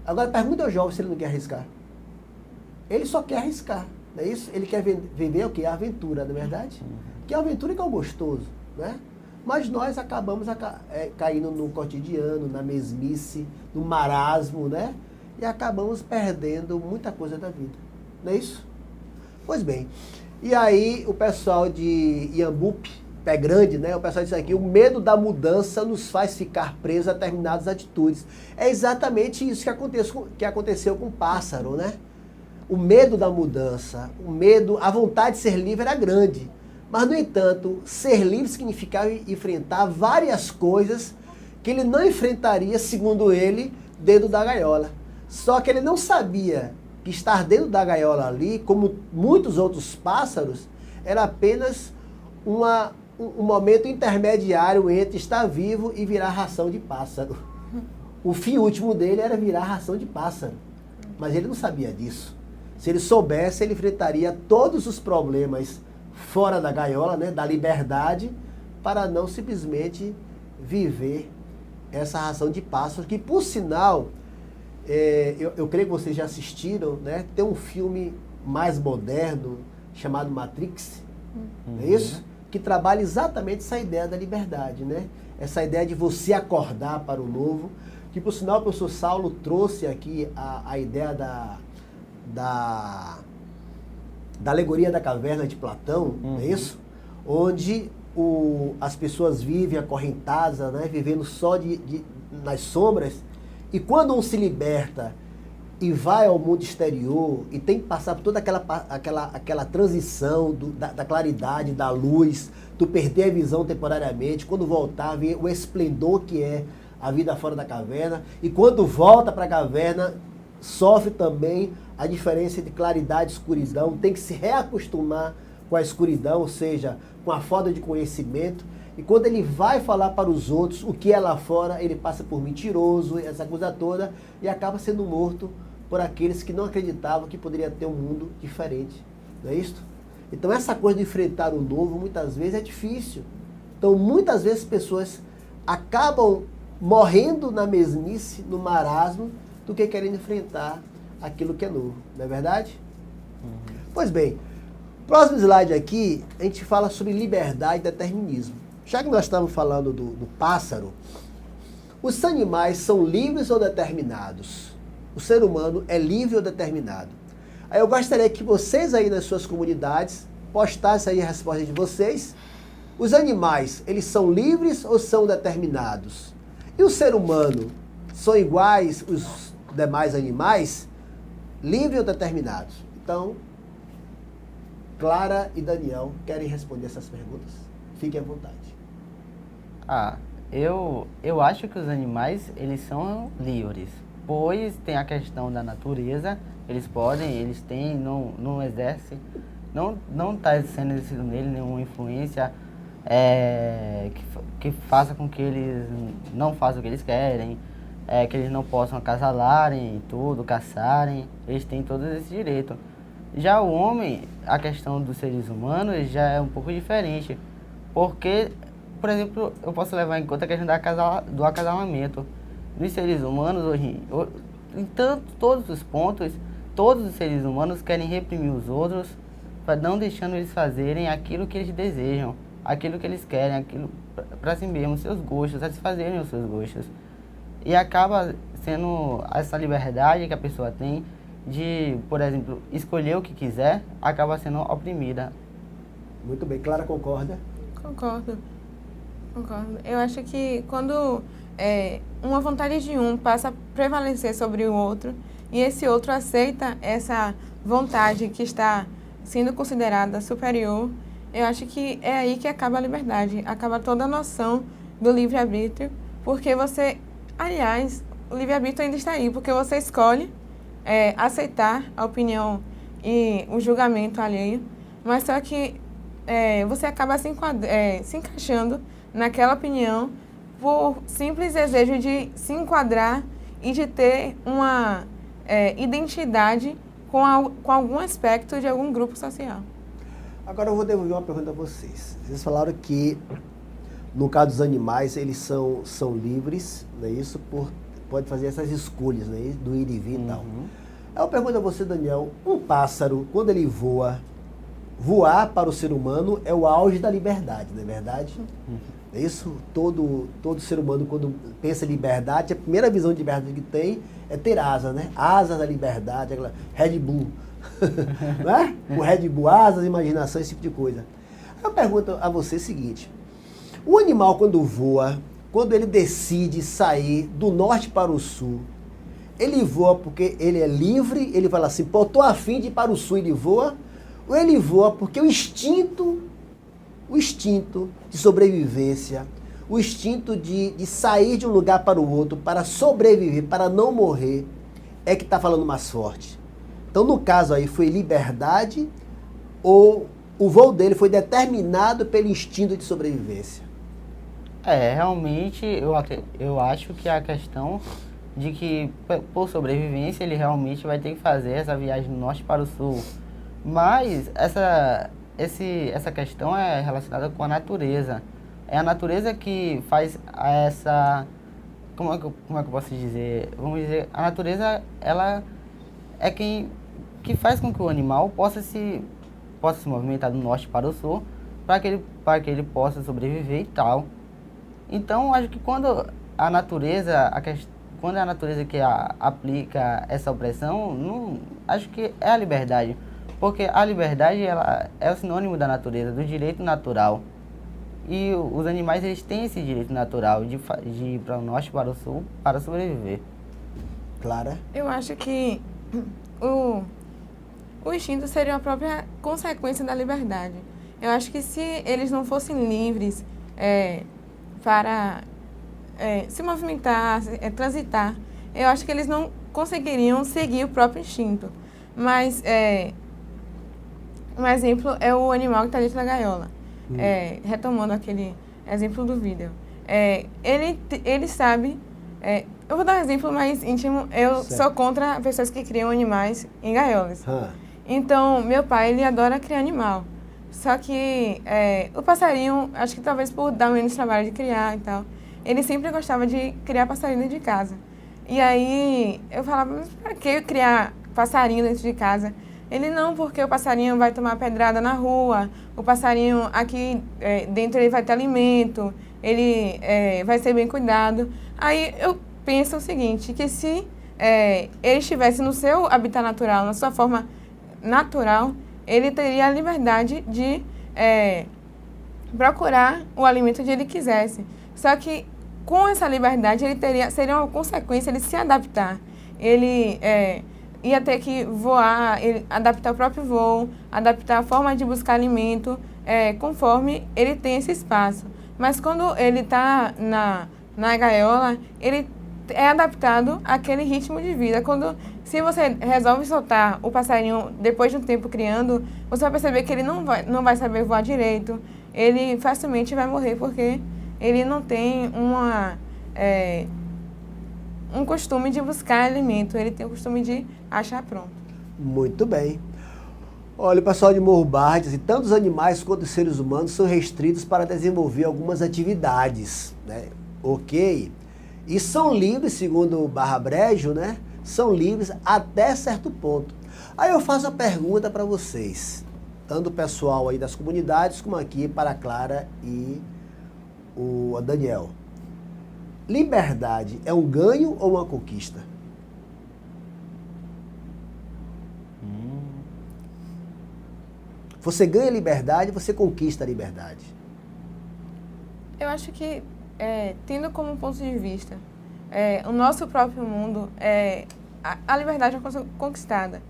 Agora pergunta ao jovem se ele não quer arriscar. Ele só quer arriscar, não é isso? Ele quer viver o quê? A aventura, não é verdade? Que é a aventura que é o gostoso, né? Mas nós acabamos caindo no cotidiano, na mesmice, no marasmo, né? E acabamos perdendo muita coisa da vida, não é isso? Pois bem, e aí o pessoal de Iambupe, Pé Grande, né? O pessoal disse aqui, o medo da mudança nos faz ficar presos a determinadas atitudes. É exatamente isso que aconteceu com o pássaro, né? O medo da mudança, a vontade de ser livre era grande. Mas, no entanto, ser livre significava enfrentar várias coisas que ele não enfrentaria, segundo ele, dentro da gaiola. Só que ele não sabia que estar dentro da gaiola ali, como muitos outros pássaros, era apenas um momento intermediário entre estar vivo e virar ração de pássaro. O fim último dele era virar ração de pássaro. Mas ele não sabia disso. Se ele soubesse, ele enfrentaria todos os problemas fora da gaiola, né, da liberdade, para não simplesmente viver essa ração de pássaro, que, por sinal, eu creio que vocês já assistiram, né? Tem um filme mais moderno chamado Matrix, não é isso? Que trabalha exatamente essa ideia da liberdade, né? Essa ideia de você acordar para o novo, que, por sinal, o professor Saulo trouxe aqui a ideia da alegoria da caverna de Platão, não é isso? Onde as pessoas vivem acorrentadas, né? Vivendo só nas sombras, e quando um se liberta e vai ao mundo exterior e tem que passar por toda aquela transição da claridade, da luz, tu perder a visão temporariamente, quando voltar, ver o esplendor que é a vida fora da caverna, e quando volta para a caverna, sofre também a diferença entre claridade e escuridão, tem que se reacostumar com a escuridão, ou seja, com a falta de conhecimento. E quando ele vai falar para os outros o que é lá fora, ele passa por mentiroso, essa coisa toda, e acaba sendo morto por aqueles que não acreditavam que poderia ter um mundo diferente. Não é isso? Então essa coisa de enfrentar o novo, muitas vezes, é difícil. Então muitas vezes pessoas acabam morrendo na mesmice, no marasmo, do que querendo enfrentar aquilo que é novo. Não é verdade? Pois bem, Próximo slide aqui, a gente fala sobre liberdade e determinismo. Já que nós estamos falando do pássaro, os animais são livres ou determinados? O ser humano é livre ou determinado? Aí eu gostaria que vocês aí nas suas comunidades postassem aí a resposta de vocês. Os animais, eles são livres ou são determinados? E o ser humano, são iguais os demais animais? Livres ou determinados? Então, Clara e Daniel querem responder essas perguntas? Fiquem à vontade. Eu acho que os animais, eles são livres, pois tem a questão da natureza, eles podem, eles têm, não exercem, não está sendo exercido nele nenhuma influência que faça com que eles não façam o que eles querem, que eles não possam acasalarem e tudo, caçarem, eles têm todos esses direitos. Já o homem, a questão dos seres humanos já é um pouco diferente, porque, por exemplo, eu posso levar em conta a questão do acasalamento. Nos seres humanos, hoje, em todos os pontos, todos os seres humanos querem reprimir os outros, não deixando eles fazerem aquilo que eles desejam, aquilo que eles querem, aquilo para si mesmo, seus gostos, satisfazerem os seus gostos. E acaba sendo essa liberdade que a pessoa tem de, por exemplo, escolher o que quiser, acaba sendo oprimida. Muito bem. Clara, concorda? Concordo. Eu acho que quando uma vontade de um passa a prevalecer sobre o outro e esse outro aceita essa vontade que está sendo considerada superior, eu acho que é aí que acaba a liberdade, acaba toda a noção do livre-arbítrio, porque você, aliás, o livre-arbítrio ainda está aí, porque você escolhe aceitar a opinião e o julgamento alheio, mas só que você acaba se encaixando naquela opinião por simples desejo de se enquadrar e de ter uma identidade com algum aspecto de algum grupo social. Agora eu vou devolver uma pergunta a vocês. Vocês falaram que, no caso dos animais, eles são livres, não é isso? Pode fazer essas escolhas, né? Do ir e vir e tal. Eu pergunto a você, Daniel, um pássaro, quando ele voar para o ser humano é o auge da liberdade, não é verdade? É isso? Todo ser humano, quando pensa em liberdade, a primeira visão de liberdade que tem é ter asas, né? Asas da liberdade, aquela Red Bull. Não é? O Red Bull, asas, imaginação, esse tipo de coisa. Eu pergunto a você o seguinte: o animal, quando voa, quando ele decide sair do norte para o sul, ele voa porque ele é livre, ele fala assim, pô, tô afim de ir para o sul, ele voa, ou ele voa porque o instinto de sobrevivência, o instinto de sair de um lugar para o outro, para sobreviver, para não morrer, é que está falando mais forte. Então, no caso aí, foi liberdade ou o voo dele foi determinado pelo instinto de sobrevivência? Realmente, eu acho que a questão de que, por sobrevivência, ele realmente vai ter que fazer essa viagem do norte para o sul. Mas essa questão é relacionada com a natureza. É a natureza que faz essa... Como é que eu posso dizer? Vamos dizer, a natureza, ela é quem que faz com que o animal possa se movimentar do norte para o sul, para que ele possa sobreviver e tal. Então, acho que quando a natureza que aplica essa opressão, acho que é a liberdade. Porque a liberdade, ela é o sinônimo da natureza, do direito natural. E os animais, eles têm esse direito natural de ir para o norte, para o sul, para sobreviver. Clara? Eu acho que o instinto seria a própria consequência da liberdade. Eu acho que se eles não fossem livres para se movimentar, transitar, eu acho que eles não conseguiriam seguir o próprio instinto. Mas um exemplo é o animal que está dentro da gaiola. Retomando aquele exemplo do vídeo. Ele sabe... eu vou dar um exemplo mais íntimo. Eu sou contra pessoas que criam animais em gaiolas. Então, meu pai, ele adora criar animal. Só que o passarinho, acho que talvez por dar menos trabalho de criar e tal, ele sempre gostava de criar passarinho dentro de casa. E aí eu falava, mas pra que criar passarinho dentro de casa? Ele não, porque o passarinho vai tomar pedrada na rua, o passarinho aqui dentro ele vai ter alimento, ele vai ser bem cuidado. Aí eu penso o seguinte, que se ele estivesse no seu habitat natural, na sua forma natural, ele teria a liberdade de procurar o alimento onde ele quisesse. Só que com essa liberdade seria uma consequência ele se adaptar. Ele ia ter que voar, adaptar o próprio voo, adaptar a forma de buscar alimento, conforme ele tem esse espaço. Mas quando ele está na gaiola, ele é adaptado àquele ritmo de vida. Se você resolve soltar o passarinho depois de um tempo criando, você vai perceber que ele não vai saber voar direito, ele facilmente vai morrer porque ele não tem um costume de buscar alimento, ele tem o costume de achar pronto. Muito bem. Olha, o pessoal de Morro Barra diz, tanto os animais quanto os seres humanos são restritos para desenvolver algumas atividades, né? Ok. E são livres, segundo o Barra Brejo, né? São livres até certo ponto. Aí eu faço a pergunta para vocês, tanto o pessoal aí das comunidades, como aqui para a Clara e o Daniel. Liberdade é um ganho ou uma conquista? Você ganha liberdade, você conquista a liberdade. Eu acho que, tendo como ponto de vista o nosso próprio mundo, a liberdade é conquistada.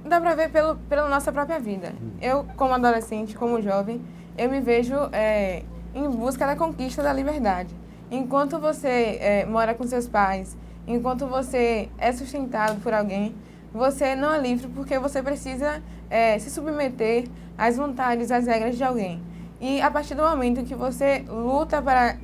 Dá pra ver pela nossa própria vida. Eu, como adolescente, como jovem, eu me vejo em busca da conquista da liberdade. Enquanto você mora com seus pais, enquanto você é sustentado por alguém, você não é livre porque você precisa se submeter às vontades, às regras de alguém. E a partir do momento que você luta para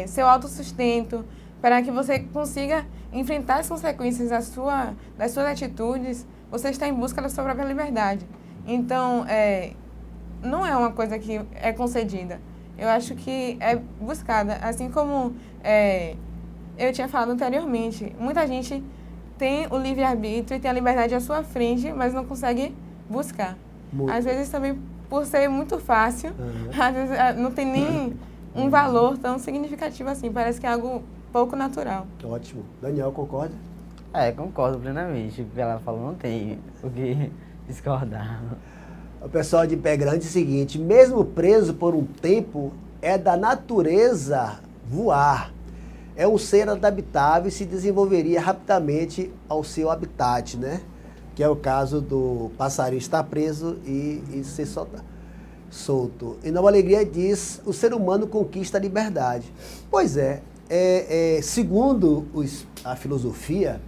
seu autossustento, para que você consiga enfrentar as consequências das suas atitudes, você está em busca da sua própria liberdade. Então, não é uma coisa que é concedida. Eu acho que é buscada. Assim como eu tinha falado anteriormente, muita gente tem o livre-arbítrio e tem a liberdade à sua frente, mas não consegue buscar. Às vezes também por ser muito fácil, às vezes não tem nem um valor tão significativo assim, parece que é algo pouco natural. Ótimo. Daniel, concorda? Concordo plenamente. O que ela falou não tem o que discordar. O pessoal de Pé Grande diz o seguinte, mesmo preso por um tempo, é da natureza voar. É um ser adaptável e se desenvolveria rapidamente ao seu habitat, né? Que é o caso do passarinho estar preso e ser solto. E Nova Alegria diz, o ser humano conquista a liberdade. Pois segundo a filosofia,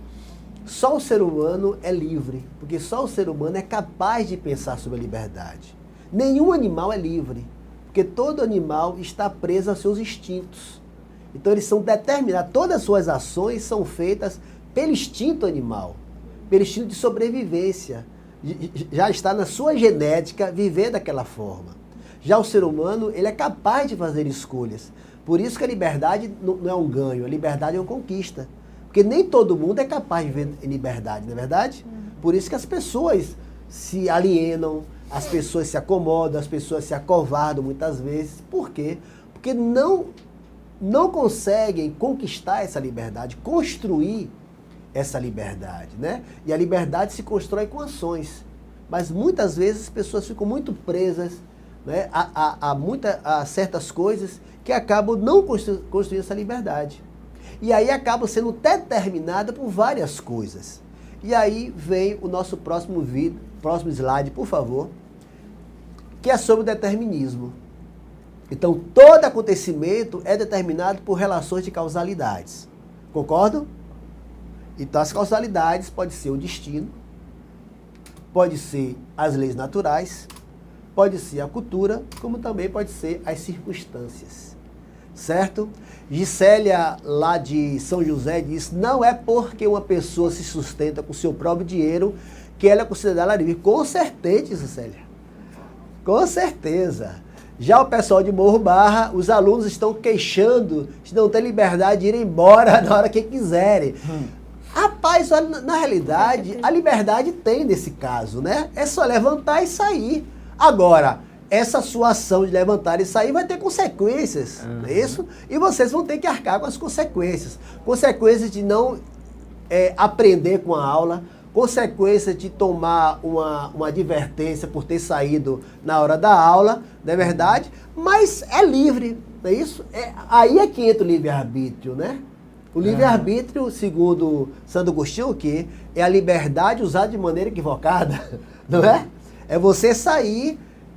só o ser humano é livre, porque só o ser humano é capaz de pensar sobre a liberdade. Nenhum animal é livre, porque todo animal está preso aos seus instintos. Então eles são determinados, todas as suas ações são feitas pelo instinto animal, pelo instinto de sobrevivência. Já está na sua genética viver daquela forma. Já o ser humano, ele é capaz de fazer escolhas. Por isso que a liberdade não é um ganho, a liberdade é uma conquista. Porque nem todo mundo é capaz de viver em liberdade, não é verdade? Por isso que as pessoas se alienam, as pessoas se acomodam, as pessoas se acovardam muitas vezes. Por quê? Porque não conseguem conquistar essa liberdade, construir essa liberdade, né? E a liberdade se constrói com ações. Mas muitas vezes as pessoas ficam muito presas, né, a certas coisas que acabam não construindo essa liberdade. E aí acaba sendo determinada por várias coisas. E aí vem o nosso próximo slide, por favor, que é sobre o determinismo. Então, todo acontecimento é determinado por relações de causalidades. Concordam? Então, as causalidades pode ser o destino, pode ser as leis naturais, pode ser a cultura, como também pode ser as circunstâncias. Certo? Gisélia, lá de São José, diz, não é porque uma pessoa se sustenta com seu próprio dinheiro que ela é considerada livre. Com certeza, Gisélia. Com certeza. Já o pessoal de Morro Barra, os alunos estão queixando de não ter liberdade de ir embora na hora que quiserem. Rapaz, olha, na realidade, a liberdade tem nesse caso, né? É só levantar e sair. Agora, essa sua ação de levantar e sair vai ter consequências, não é isso? E vocês vão ter que arcar com as consequências. Consequências de não aprender com a aula, consequência de tomar uma advertência por ter saído na hora da aula, não é verdade? Mas é livre, não é isso? Aí é que entra o livre-arbítrio, né? O livre-arbítrio, segundo Santo Agostinho, o quê? É a liberdade usada de maneira equivocada, não é? É você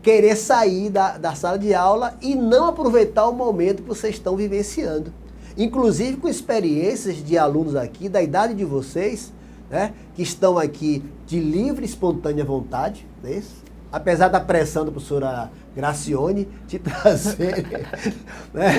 querer sair da sala de aula e não aproveitar o momento que vocês estão vivenciando. Inclusive com experiências de alunos aqui, da idade de vocês, né, que estão aqui de livre e espontânea vontade, não é isso? Apesar da pressão da professora Gracione te trazer, né?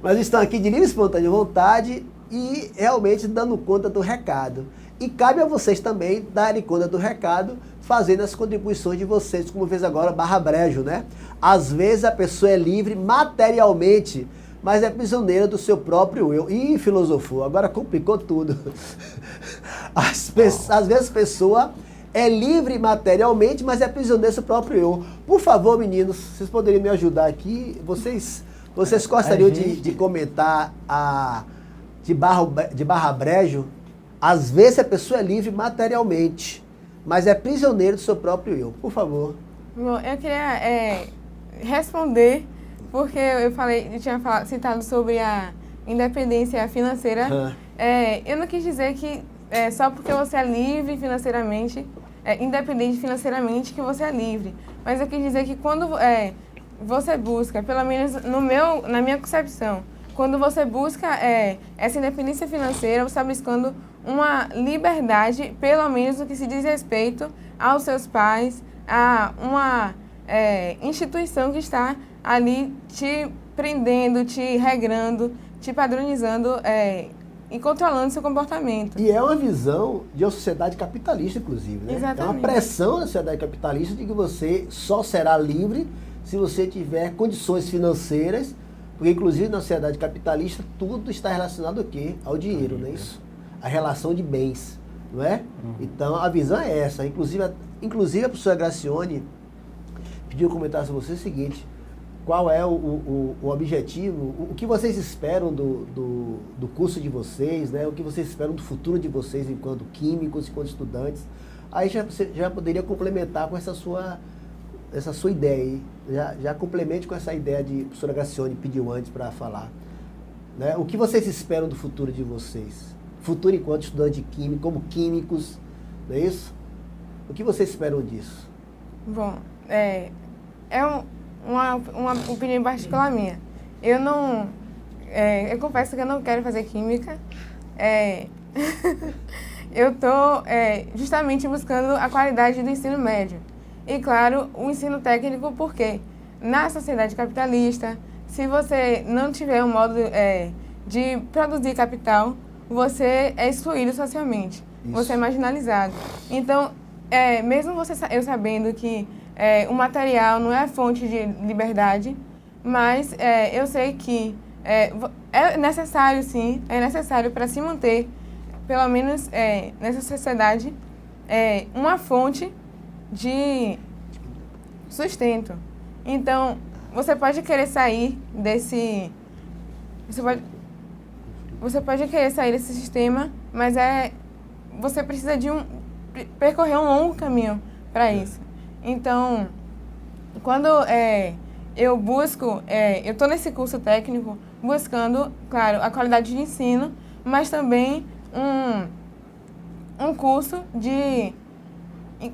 Mas estão aqui de livre e espontânea vontade e realmente dando conta do recado. E cabe a vocês também darem conta do recado, fazendo as contribuições de vocês, como fez agora Barra Brejo, né? Às vezes a pessoa é livre materialmente, mas é prisioneira do seu próprio eu. Ih, filosofou, agora complicou tudo. Às vezes a pessoa é livre materialmente, mas é prisioneira do seu próprio eu. Por favor, meninos, vocês poderiam me ajudar aqui? Vocês gostariam de comentar de Barra Brejo? Às vezes a pessoa é livre materialmente, mas é prisioneira do seu próprio eu. Por favor. Bom, eu queria responder, porque eu tinha citado sobre a independência financeira. Eu não quis dizer que só porque você é livre financeiramente, independente financeiramente, que você é livre. Mas eu quis dizer que quando você busca, pelo menos na minha concepção, quando você busca essa independência financeira, você está buscando uma liberdade, pelo menos no que se diz respeito aos seus pais, a uma instituição que está ali te prendendo, te regrando, te padronizando e controlando seu comportamento. E é uma visão de uma sociedade capitalista, inclusive, né? Exatamente. É uma pressão da sociedade capitalista de que você só será livre se você tiver condições financeiras, porque inclusive na sociedade capitalista tudo está relacionado ao quê? Ao dinheiro, não é isso? A relação de bens, não é? Então a visão é essa. Inclusive a professora Gracione pediu um comentário sobre você o seguinte: qual é o objetivo, o que vocês esperam do curso de vocês, né? O que vocês esperam do futuro de vocês enquanto químicos, enquanto estudantes. Aí você já poderia complementar com essa sua ideia aí. Já complemente com essa ideia de a professora Gracione pediu antes para falar. Né? O que vocês esperam do futuro de vocês? Futuro enquanto estudante de química, como químicos, não é isso? O que vocês esperam disso? Bom, uma opinião particular minha. Eu confesso que eu não quero fazer química. Eu estou justamente buscando a qualidade do ensino médio. E, claro, o ensino técnico, porque na sociedade capitalista, se você não tiver um modo de produzir capital, você é excluído socialmente. Isso. Você é marginalizado. Então, mesmo eu sabendo que o material não é fonte de liberdade, mas eu sei que é necessário, sim, é necessário para se manter, pelo menos nessa sociedade, uma fonte de sustento. Então, você pode querer sair desse... Você pode querer sair desse sistema, mas você precisa percorrer um longo caminho para isso. Então, quando eu busco, eu estou nesse curso técnico buscando, claro, a qualidade de ensino, mas também um curso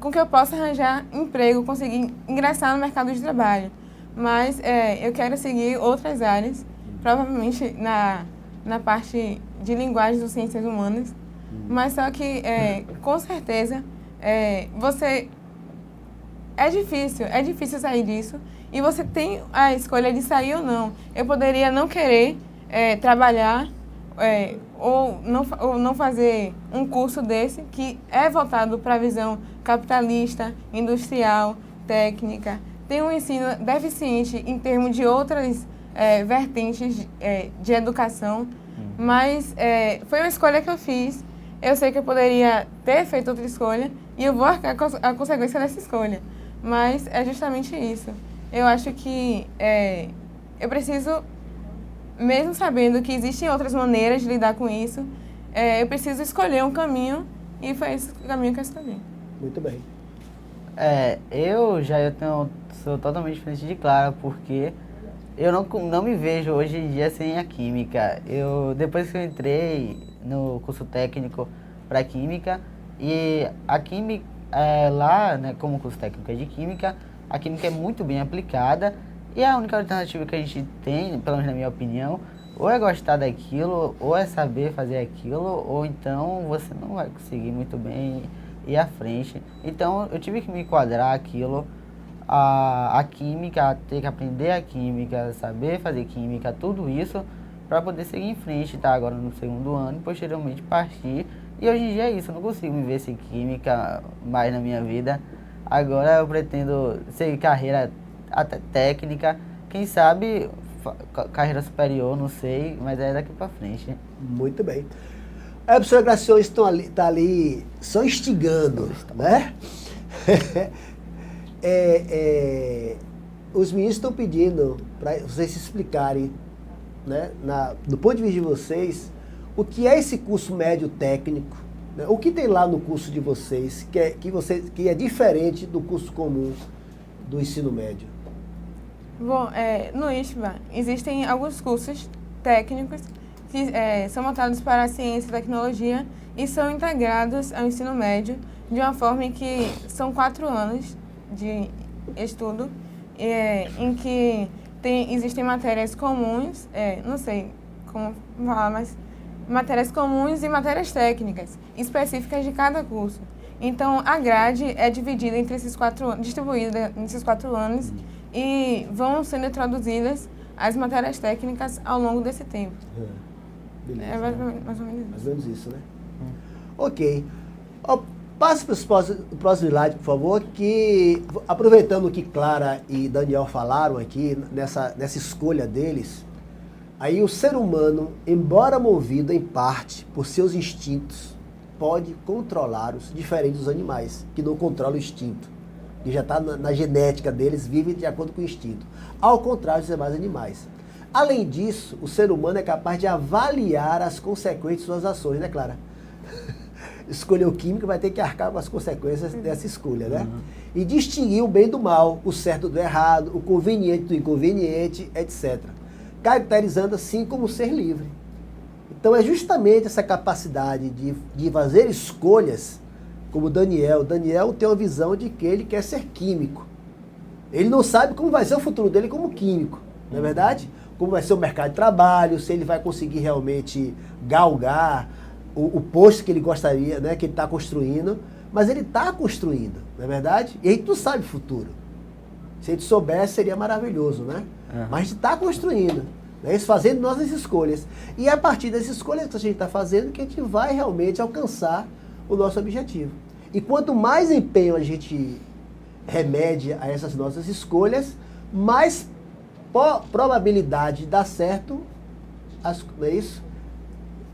com que eu possa arranjar emprego, conseguir ingressar no mercado de trabalho. Mas eu quero seguir outras áreas, provavelmente na parte de linguagens ou ciências humanas, mas só que, com certeza, é difícil sair disso, e você tem a escolha de sair ou não. Eu poderia não querer trabalhar ou não fazer um curso desse que é voltado para a visão capitalista, industrial, técnica. Tem um ensino deficiente em termos de outras vertentes de educação, Mas foi uma escolha que eu fiz. Eu sei que eu poderia ter feito outra escolha e eu vou arcar com a consequência dessa escolha. Mas é justamente isso. Eu acho que eu preciso, mesmo sabendo que existem outras maneiras de lidar com isso, eu preciso escolher um caminho e foi esse caminho que eu escolhi. Muito bem. Eu sou totalmente diferente de Clara, porque eu não me vejo hoje em dia sem a química. Depois que eu entrei no curso técnico para química, e a química lá, né, como curso técnico é de química, a química é muito bem aplicada, e a única alternativa que a gente tem, pelo menos na minha opinião, ou é gostar daquilo, ou é saber fazer aquilo, ou então você não vai conseguir muito bem ir à frente. Então eu tive que me enquadrar aquilo, a química, ter que aprender a química, saber fazer química, tudo isso para poder seguir em frente, tá? Agora no segundo ano e posteriormente partir. E hoje em dia é isso, eu não consigo me ver sem química mais na minha vida. Agora eu pretendo seguir carreira até técnica, quem sabe carreira superior, não sei, mas é daqui para frente. Muito bem. A professora Gracione está ali só instigando, né? Os meninos estão pedindo para vocês se explicarem, né, do ponto de vista de vocês, o que é esse curso médio técnico, né? O que tem lá no curso de vocês que é diferente do curso comum do ensino médio? Bom, no ISPA existem alguns cursos técnicos que são voltados para a ciência e tecnologia e são integrados ao ensino médio de uma forma em que são 4 anos de estudo, em que existem matérias comuns, não sei como falar, mas matérias comuns e matérias técnicas específicas de cada curso. Então, a grade é dividida entre esses 4 anos, distribuída nesses 4 anos, e vão sendo introduzidas as matérias técnicas ao longo desse tempo. Beleza, É mais ou menos isso. mais ou menos isso, né? Ok. Passe para o próximo slide, por favor, que aproveitando o que Clara e Daniel falaram aqui, nessa escolha deles, aí o ser humano, embora movido em parte por seus instintos, pode controlá-los, diferente dos animais, que não controlam o instinto, que já está na genética deles, vivem de acordo com o instinto. Ao contrário dos demais animais. Além disso, o ser humano é capaz de avaliar as consequências de suas ações, né, Clara? Escolher o químico vai ter que arcar com as consequências dessa escolha, né? E distinguir o bem do mal, o certo do errado, o conveniente do inconveniente, etc. Caracterizando assim como ser livre. Então é justamente essa capacidade de fazer escolhas, como Daniel. Daniel tem uma visão de que ele quer ser químico. Ele não sabe como vai ser o futuro dele como químico, não é verdade? Como vai ser o mercado de trabalho, se ele vai conseguir realmente galgar o posto que ele gostaria, né, que ele está construindo, mas ele está construindo, não é verdade? E a gente não sabe o futuro. Se a gente soubesse, seria maravilhoso, né? Mas a gente está construindo, né, fazendo nossas escolhas. E é a partir das escolhas que a gente está fazendo que a gente vai realmente alcançar o nosso objetivo. E quanto mais empenho a gente remede a essas nossas escolhas, mais probabilidade de dar certo, não é isso?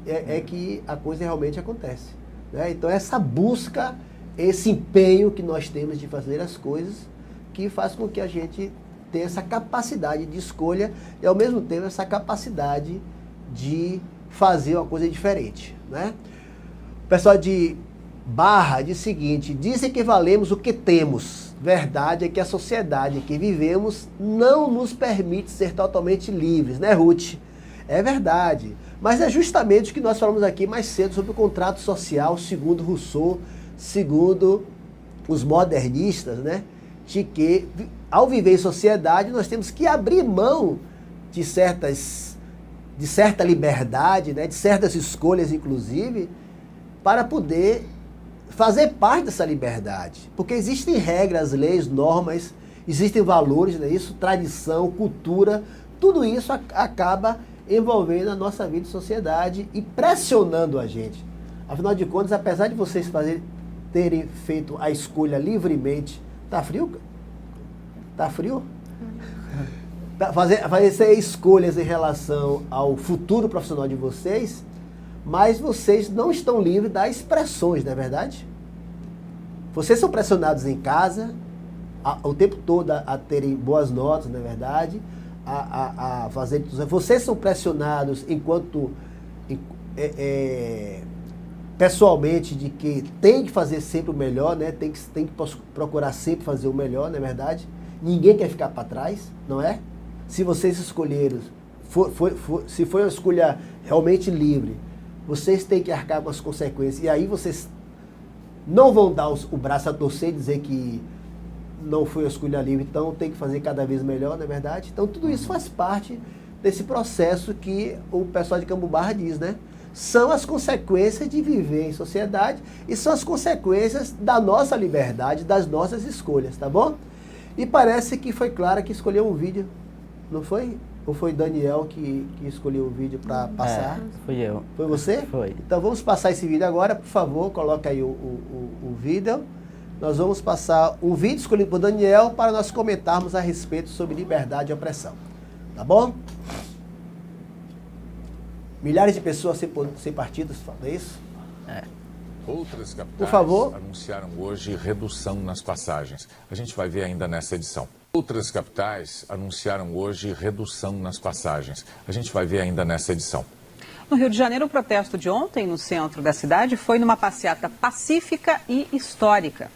É que a coisa realmente acontece, né? Então essa busca, esse empenho que nós temos de fazer as coisas, que faz com que a gente tenha essa capacidade de escolha e ao mesmo tempo essa capacidade de fazer uma coisa diferente, né? O pessoal de Barra diz o seguinte: dizem que valemos o que temos. Verdade é que a sociedade em que vivemos não nos permite ser totalmente livres, né, Ruth? É verdade. Mas é justamente o que nós falamos aqui mais cedo sobre o contrato social, segundo Rousseau, segundo os modernistas, né? De que, ao viver em sociedade, nós temos que abrir mão de certa liberdade, né? De certas escolhas, inclusive, para poder fazer parte dessa liberdade. Porque existem regras, leis, normas, existem valores, né? Isso, tradição, cultura, tudo isso acaba envolvendo a nossa vida e sociedade e pressionando a gente. Afinal de contas, apesar de vocês terem feito a escolha livremente... Tá frio? Tá frio? fazer escolhas em relação ao futuro profissional de vocês, mas vocês não estão livres das pressões, não é verdade? Vocês são pressionados em casa o tempo todo a terem boas notas, não é verdade? A fazer. Vocês são pressionados enquanto pessoalmente de que tem que fazer sempre o melhor, né? Tem que procurar sempre fazer o melhor, não é verdade? Ninguém quer ficar para trás, não é? Se vocês escolheram, se foi uma escolha realmente livre, vocês têm que arcar com as consequências. E aí vocês não vão dar o braço a torcer e dizer que não foi uma escolha livre, então tem que fazer cada vez melhor, não é verdade? Então tudo isso faz parte desse processo que o pessoal de Cambubarra diz, né? São as consequências de viver em sociedade e são as consequências da nossa liberdade, das nossas escolhas, tá bom? E parece que foi Clara que escolheu um vídeo, não foi? Ou foi Daniel que escolheu o vídeo para passar? Fui eu. Foi você? Foi. Então vamos passar esse vídeo agora, por favor, coloca aí o vídeo. Nós vamos passar um vídeo escolhido por Daniel para nós comentarmos a respeito sobre liberdade e opressão. Tá bom? Milhares de pessoas sem partidos, é isso? Outras capitais Por favor. anunciaram hoje redução nas passagens. A gente vai ver ainda nessa edição. Outras capitais anunciaram hoje redução nas passagens. A gente vai ver ainda nessa edição. No Rio de Janeiro, o protesto de ontem no centro da cidade foi numa passeata pacífica e histórica.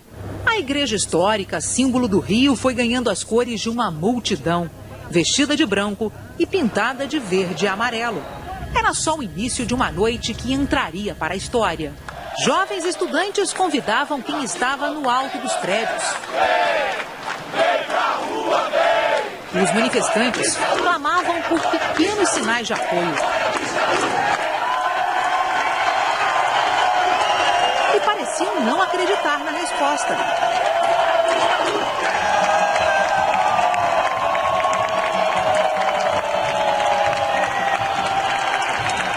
A igreja histórica, símbolo do Rio, foi ganhando as cores de uma multidão, vestida de branco e pintada de verde e amarelo. Era só o início de uma noite que entraria para a história. Jovens estudantes convidavam quem estava no alto dos prédios. Os manifestantes clamavam por pequenos sinais de apoio. E pareciam não acreditar na resposta.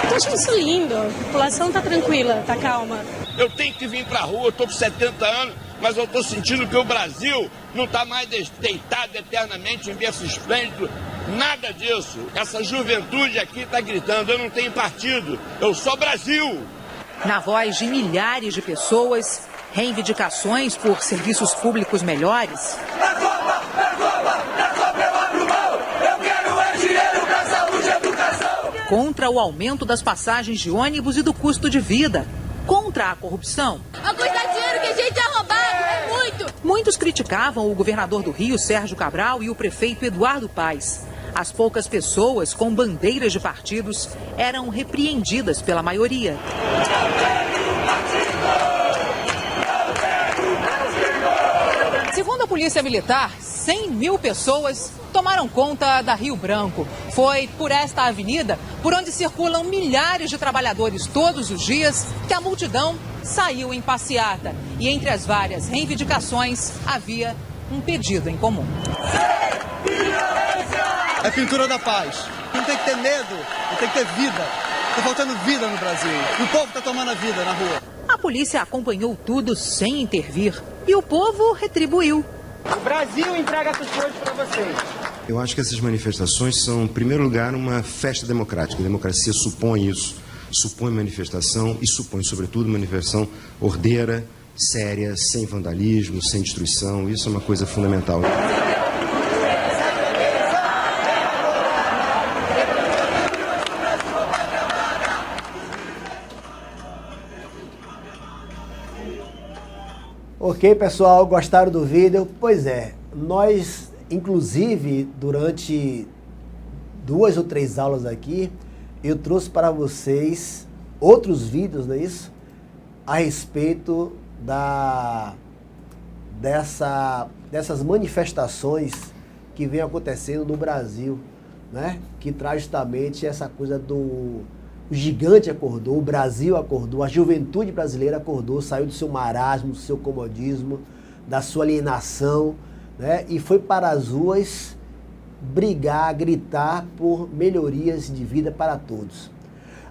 Eu acho isso lindo. A população tá tranquila, tá calma. Eu tenho que vir pra rua, eu tô com 70 anos, mas eu tô sentindo que o Brasil não tá mais deitado eternamente em berço esplêndido. Nada disso. Essa juventude aqui tá gritando, eu não tenho partido, eu sou Brasil. Na voz de milhares de pessoas, reivindicações por serviços públicos melhores. Contra o aumento das passagens de ônibus e do custo de vida. Contra a corrupção. A custa dinheiro que a gente é roubado, é muito. Muitos criticavam o governador do Rio, Sérgio Cabral, e o prefeito Eduardo Paes. As poucas pessoas com bandeiras de partidos eram repreendidas pela maioria. Segundo a Polícia Militar, 100 mil pessoas tomaram conta da Rio Branco. Foi por esta avenida, por onde circulam milhares de trabalhadores todos os dias, que a multidão saiu em passeata. E entre as várias reivindicações, havia um pedido em comum. É pintura da paz. Não tem que ter medo, não tem que ter vida. Está faltando vida no Brasil. E o povo está tomando a vida na rua. A polícia acompanhou tudo sem intervir. E o povo retribuiu. O Brasil entrega essas coisas para vocês. Eu acho que essas manifestações são, em primeiro lugar, uma festa democrática. A democracia supõe isso, supõe manifestação e supõe, sobretudo, manifestação ordeira, séria, sem vandalismo, sem destruição. Isso é uma coisa fundamental. Ok, pessoal, gostaram do vídeo? Pois é, nós, inclusive, durante 2 ou 3 aulas aqui, eu trouxe para vocês outros vídeos, não é isso? A respeito dessas manifestações que vem acontecendo no Brasil, né? Que traz justamente essa coisa do... O gigante acordou, o Brasil acordou, a juventude brasileira acordou, saiu do seu marasmo, do seu comodismo, da sua alienação, né? E foi para as ruas brigar, gritar por melhorias de vida para todos.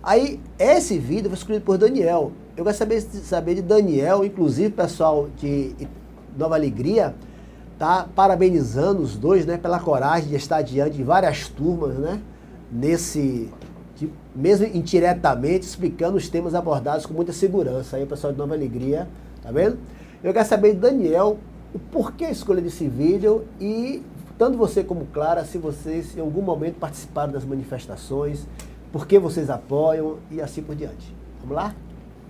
Aí, esse vídeo foi escolhido por Daniel. Eu gostaria de saber de Daniel, inclusive, pessoal de Nova Alegria, tá parabenizando os dois, né, pela coragem de estar diante de várias turmas, né, mesmo indiretamente, explicando os temas abordados com muita segurança. Aí o pessoal de Nova Alegria, tá vendo? Eu quero saber de Daniel, o porquê a escolha desse vídeo e, tanto você como Clara, se vocês em algum momento participaram das manifestações, por que vocês apoiam e assim por diante. Vamos lá?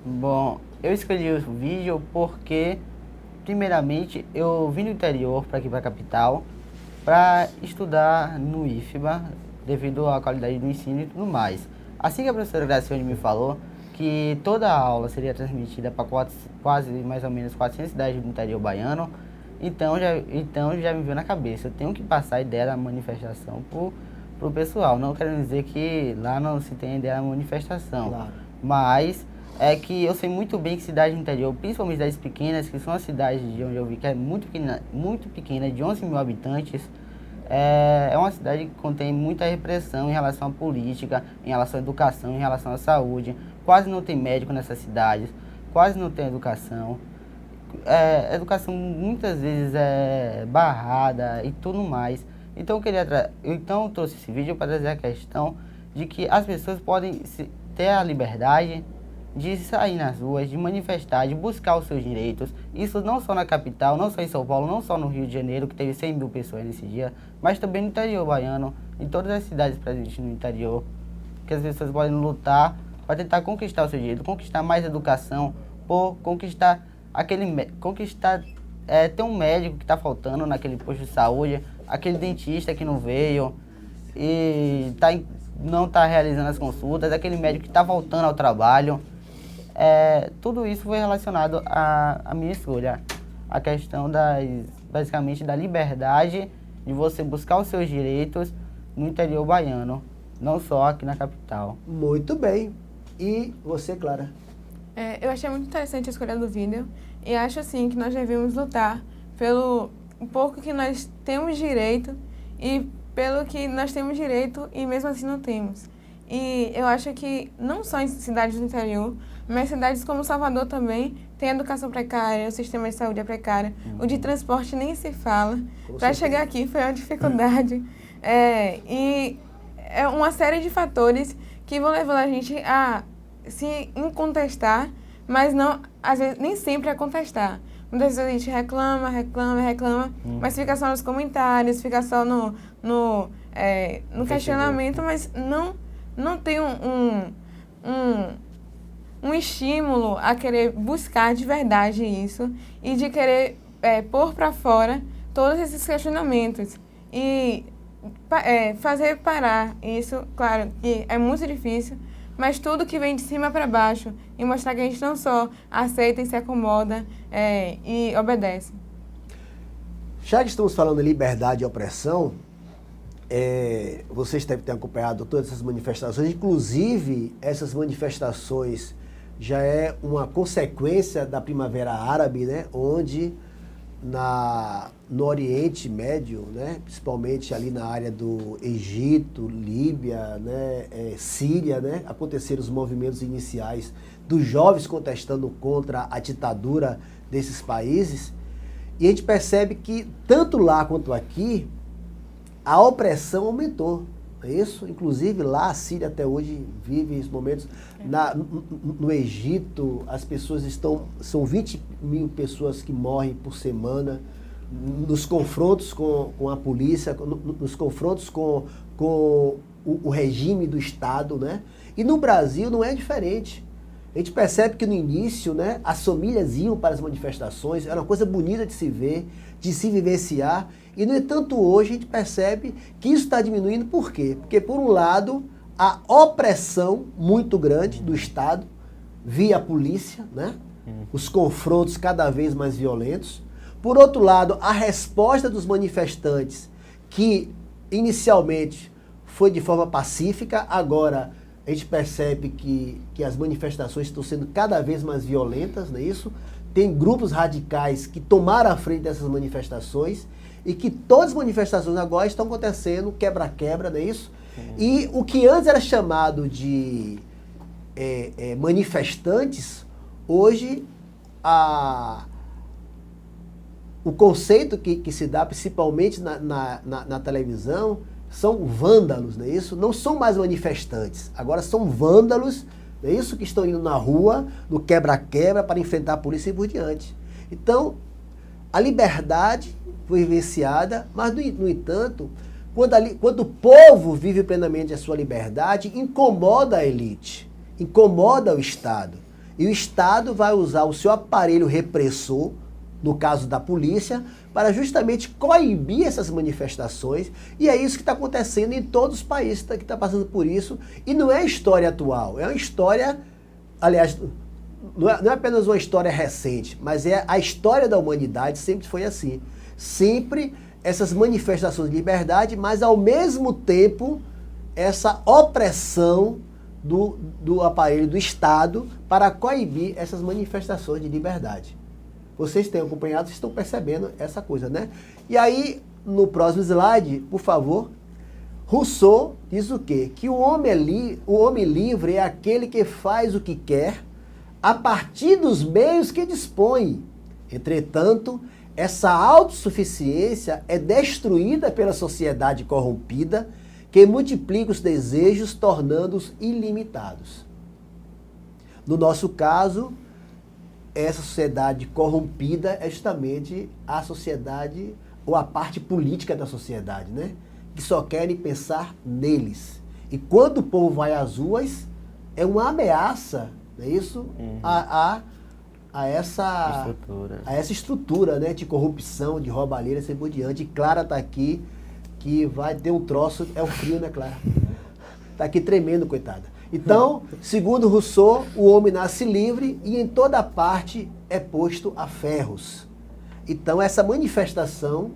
Bom, eu escolhi o vídeo porque, primeiramente, eu vim do interior para aqui para a capital para estudar no IFBA, devido à qualidade do ensino e tudo mais. Assim que a professora Graciane me falou que toda a aula seria transmitida para quase mais ou menos 400 cidades do interior baiano, então já me veio na cabeça, eu tenho que passar a ideia da manifestação pro pessoal. Não quero dizer que lá não se tem ideia da manifestação, claro. Mas é que eu sei muito bem que cidades do interior, principalmente cidades pequenas, que são as cidades de onde eu vi, que é muito pequena, de 11 mil habitantes, é uma cidade que contém muita repressão em relação à política, em relação à educação, em relação à saúde. Quase não tem médico nessas cidades, quase não tem educação. Educação muitas vezes é barrada e tudo mais. Então eu trouxe esse vídeo para trazer a questão de que as pessoas podem ter a liberdade de sair nas ruas, de manifestar, de buscar os seus direitos. Isso não só na capital, não só em São Paulo, não só no Rio de Janeiro, que teve 100 mil pessoas nesse dia, mas também no interior baiano, em todas as cidades presentes no interior, que as pessoas podem lutar para tentar conquistar o seu direito, conquistar mais educação, por conquistar ter um médico que está faltando naquele posto de saúde, aquele dentista que não veio e não está realizando as consultas, aquele médico que está voltando ao trabalho. Tudo isso foi relacionado à minha escolha, a questão basicamente da liberdade de você buscar os seus direitos no interior baiano, não só aqui na capital. Muito bem. E você, Clara? Eu achei muito interessante a escolha do vídeo e acho assim que nós devemos lutar pelo pouco que nós temos direito e pelo que nós temos direito e mesmo assim não temos. E eu acho que não só em cidades do interior, mas cidades como Salvador também tem educação precária, o sistema de saúde é precário, o de transporte nem se fala. Para chegar aqui foi uma dificuldade. E é uma série de fatores que vão levando a gente a se incontestar, mas não, às vezes, nem sempre a contestar. Muitas vezes a gente reclama, mas fica só nos comentários, fica só no questionamento, mas não tem um estímulo a querer buscar de verdade isso e de querer pôr para fora todos esses questionamentos e fazer parar isso. Claro que é muito difícil, mas tudo que vem de cima para baixo e mostrar que a gente não só aceita e se acomoda e obedece. Já que estamos falando de liberdade e opressão, vocês devem ter acompanhado todas essas manifestações, inclusive essas manifestações já é uma consequência da Primavera Árabe, né, onde no Oriente Médio, né, principalmente ali na área do Egito, Líbia, né, Síria, né, aconteceram os movimentos iniciais dos jovens contestando contra a ditadura desses países, e a gente percebe que tanto lá quanto aqui a opressão aumentou. É isso? Inclusive lá a Síria até hoje vive esses momentos. No Egito, as pessoas são 20 mil pessoas que morrem por semana nos confrontos com a polícia, nos confrontos com o regime do Estado, né? E no Brasil não é diferente. A gente percebe que no início, né, as famílias iam para as manifestações, era uma coisa bonita de se ver, de se vivenciar, e no entanto hoje a gente percebe que isso está diminuindo. Por quê? Porque por um lado, a opressão muito grande do Estado, via polícia, né? Os confrontos cada vez mais violentos. Por outro lado, a resposta dos manifestantes, que inicialmente foi de forma pacífica, agora a gente percebe que as manifestações estão sendo cada vez mais violentas, não é isso? Tem grupos radicais que tomaram a frente dessas manifestações e que todas as manifestações agora estão acontecendo quebra-quebra, não é isso? E o que antes era chamado de manifestantes, hoje o conceito que se dá, principalmente na televisão, são vândalos, não é isso? Não são mais manifestantes, agora são vândalos, não é isso? Que estão indo na rua, no quebra-quebra, para enfrentar a polícia e por diante. Então, a liberdade foi vivenciada, mas, no entanto, quando o povo vive plenamente a sua liberdade, incomoda a elite, incomoda o Estado. E o Estado vai usar o seu aparelho repressor, no caso da polícia, para justamente coibir essas manifestações. E é isso que está acontecendo em todos os países que estão passando por isso. E não é história atual, é uma história, aliás, não é apenas uma história recente, mas é a história da humanidade, sempre foi assim. Sempre essas manifestações de liberdade, mas ao mesmo tempo essa opressão do aparelho do Estado para coibir essas manifestações de liberdade. Vocês têm acompanhado, vocês estão percebendo essa coisa, né? E aí, no próximo slide, por favor, Rousseau diz o quê? Que o homem livre é aquele que faz o que quer a partir dos meios que dispõe. Entretanto, essa autossuficiência é destruída pela sociedade corrompida que multiplica os desejos, tornando-os ilimitados. No nosso caso, essa sociedade corrompida é justamente a sociedade, ou a parte política da sociedade, né? Que só querem pensar neles. E quando o povo vai às ruas, é uma ameaça, não é isso? A essa estrutura, né? De corrupção, de roubalheira, assim por diante. E Clara está aqui, que vai ter um troço, é o frio, né, Clara? Está aqui tremendo, coitada. Então, segundo Rousseau, o homem nasce livre e em toda parte é posto a ferros. Então, essa manifestação,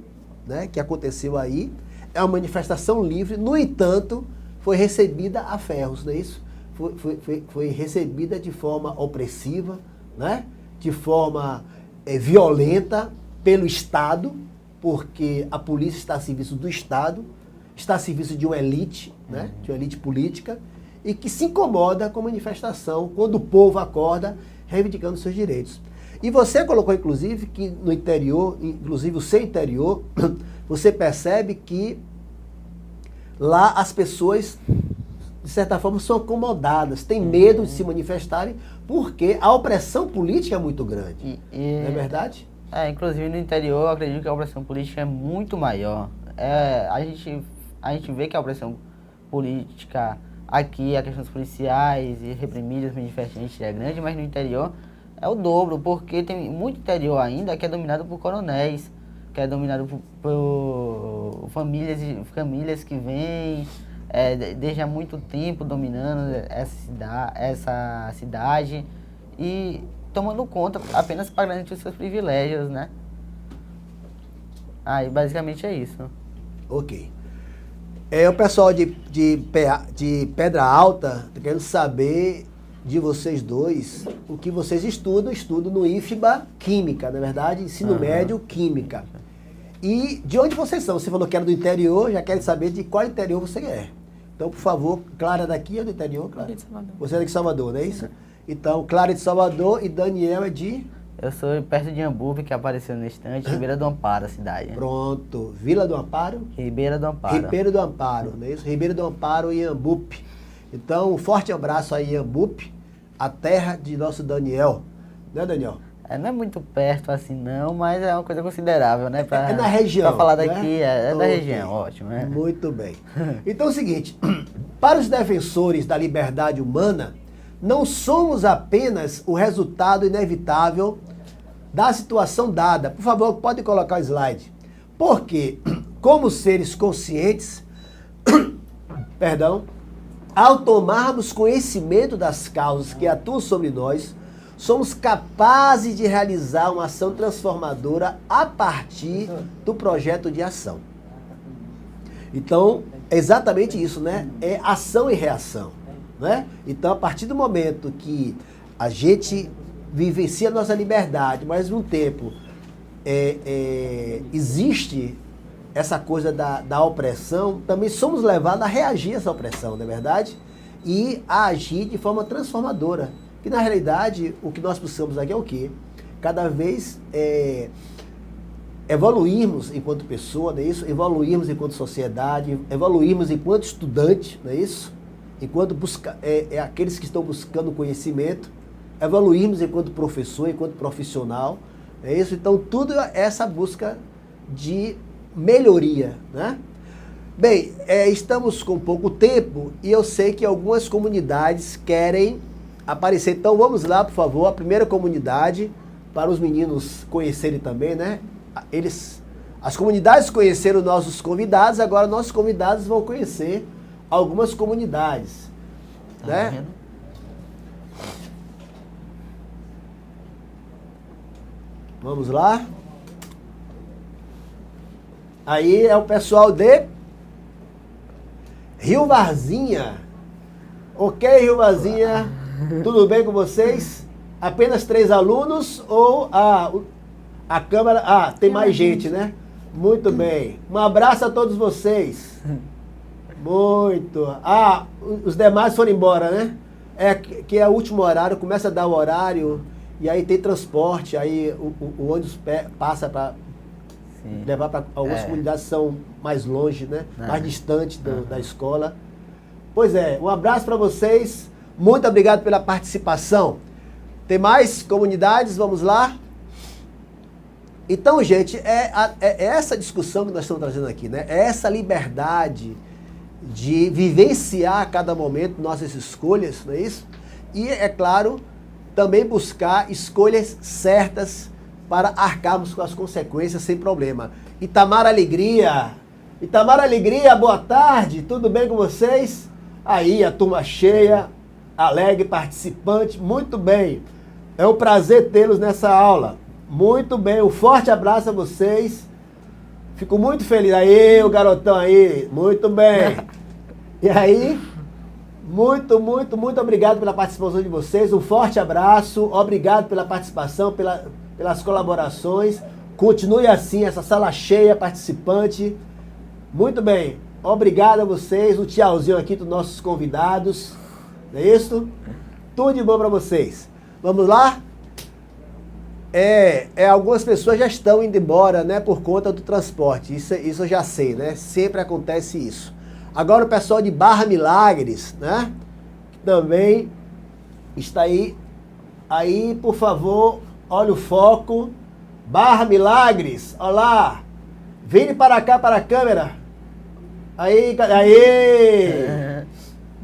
né, que aconteceu aí, é uma manifestação livre, no entanto, foi recebida a ferros, não é isso? Foi recebida de forma opressiva, né? De forma violenta pelo Estado, porque a polícia está a serviço do Estado, está a serviço de uma elite, né? De uma elite política, e que se incomoda com a manifestação quando o povo acorda reivindicando seus direitos. E você colocou, inclusive, que no interior, inclusive o seu interior, você percebe que lá as pessoas, de certa forma, são acomodadas, têm medo de se manifestarem, porque a opressão política é muito grande. Não é verdade? Inclusive no interior, eu acredito que a opressão política é muito maior. A gente vê que a opressão política aqui, a questão dos policiais e reprimir os manifestantes é grande, mas no interior é o dobro, porque tem muito interior ainda que é dominado por coronéis, que é dominado por famílias que vêm desde há muito tempo dominando essa cidade e tomando conta apenas para garantir os seus privilégios, né? Basicamente é isso. Ok. O pessoal de Pedra Alta está querendo saber de vocês dois o que vocês estudam. Estudo no IFBA Química, na verdade, ensino médio Química. E de onde vocês são? Você falou que era do interior, já quero saber de qual interior você é. Então, por favor, Clara daqui é do interior, Clara? De Salvador. Você é de Salvador, não é isso? Então, Clara é de Salvador e Daniel é de... Eu sou perto de Iambupe, que apareceu no estante, Ribeira do Amparo, a cidade. Pronto. Vila do Amparo? Ribeira do Amparo. Ribeira do Amparo, não é isso? Ribeira do Amparo e Iambupe. Então, um forte abraço aí, Iambupe, a terra de nosso Daniel. Né, Daniel? Não é muito perto assim não, mas é uma coisa considerável, né? É na região. Para falar daqui, né? da região, ótimo, né? Muito bem. Então é o seguinte, para os defensores da liberdade humana, não somos apenas o resultado inevitável da situação dada. Por favor, pode colocar o slide. Porque, como seres conscientes, ao tomarmos conhecimento das causas que atuam sobre nós, somos capazes de realizar uma ação transformadora a partir do projeto de ação. Então, é exatamente isso, né? É ação e reação, né? Então, a partir do momento que a gente vivencia a nossa liberdade, mas ao mesmo tempo existe essa coisa da opressão, também somos levados a reagir a essa opressão, não é verdade? E a agir de forma transformadora. Que na realidade, o que nós buscamos aqui é o quê? Cada vez evoluirmos enquanto pessoa, não é isso? Evoluirmos enquanto sociedade, evoluirmos enquanto estudante, não é isso? Enquanto aqueles que estão buscando conhecimento, evoluirmos enquanto professor, enquanto profissional, não é isso? Então, tudo é essa busca de melhoria, né? Bem, estamos com pouco tempo e eu sei que algumas comunidades querem aparecer. Então, vamos lá, por favor, a primeira comunidade, para os meninos conhecerem também, né? As comunidades conheceram nossos convidados, agora nossos convidados vão conhecer algumas comunidades, né? Vamos lá. Aí é o pessoal de Rio Varzinha. Ok, Rio Varzinha, tudo bem com vocês? Apenas 3 alunos ou a Câmara... Ah, tem mais gente, né? Muito bem. Um abraço a todos vocês. Muito. Ah, os demais foram embora, né? Que é o último horário, começa a dar o horário e aí tem transporte, aí o ônibus passa para levar para algumas comunidades que são mais longe, né? Mais distantes da escola. Pois é, um abraço para vocês. Muito obrigado pela participação. Tem mais comunidades? Vamos lá. Então, gente, é essa discussão que nós estamos trazendo aqui, né? É essa liberdade de vivenciar a cada momento nossas escolhas, não é isso? E, é claro, também buscar escolhas certas para arcarmos com as consequências sem problema. Itamar Alegria, boa tarde, tudo bem com vocês? Aí, a turma cheia, alegre, participante, muito bem. É um prazer tê-los nessa aula. Muito bem, um forte abraço a vocês. Fico muito feliz. Aí, o garotão aí, muito bem. E aí, muito obrigado pela participação de vocês. Um forte abraço, obrigado pela participação, pelas colaborações. Continue assim, essa sala cheia, participante. Muito bem, obrigado a vocês. Um tchauzinho aqui dos nossos convidados. Não é isso? Tudo de bom para vocês. Vamos lá? Algumas pessoas já estão indo embora, né, por conta do transporte. Isso eu já sei, né? Sempre acontece isso. Agora o pessoal de Barra Milagres, né? Também está aí. Aí, por favor, olha o foco. Barra Milagres, olá. Vem para cá, para a câmera. Aí.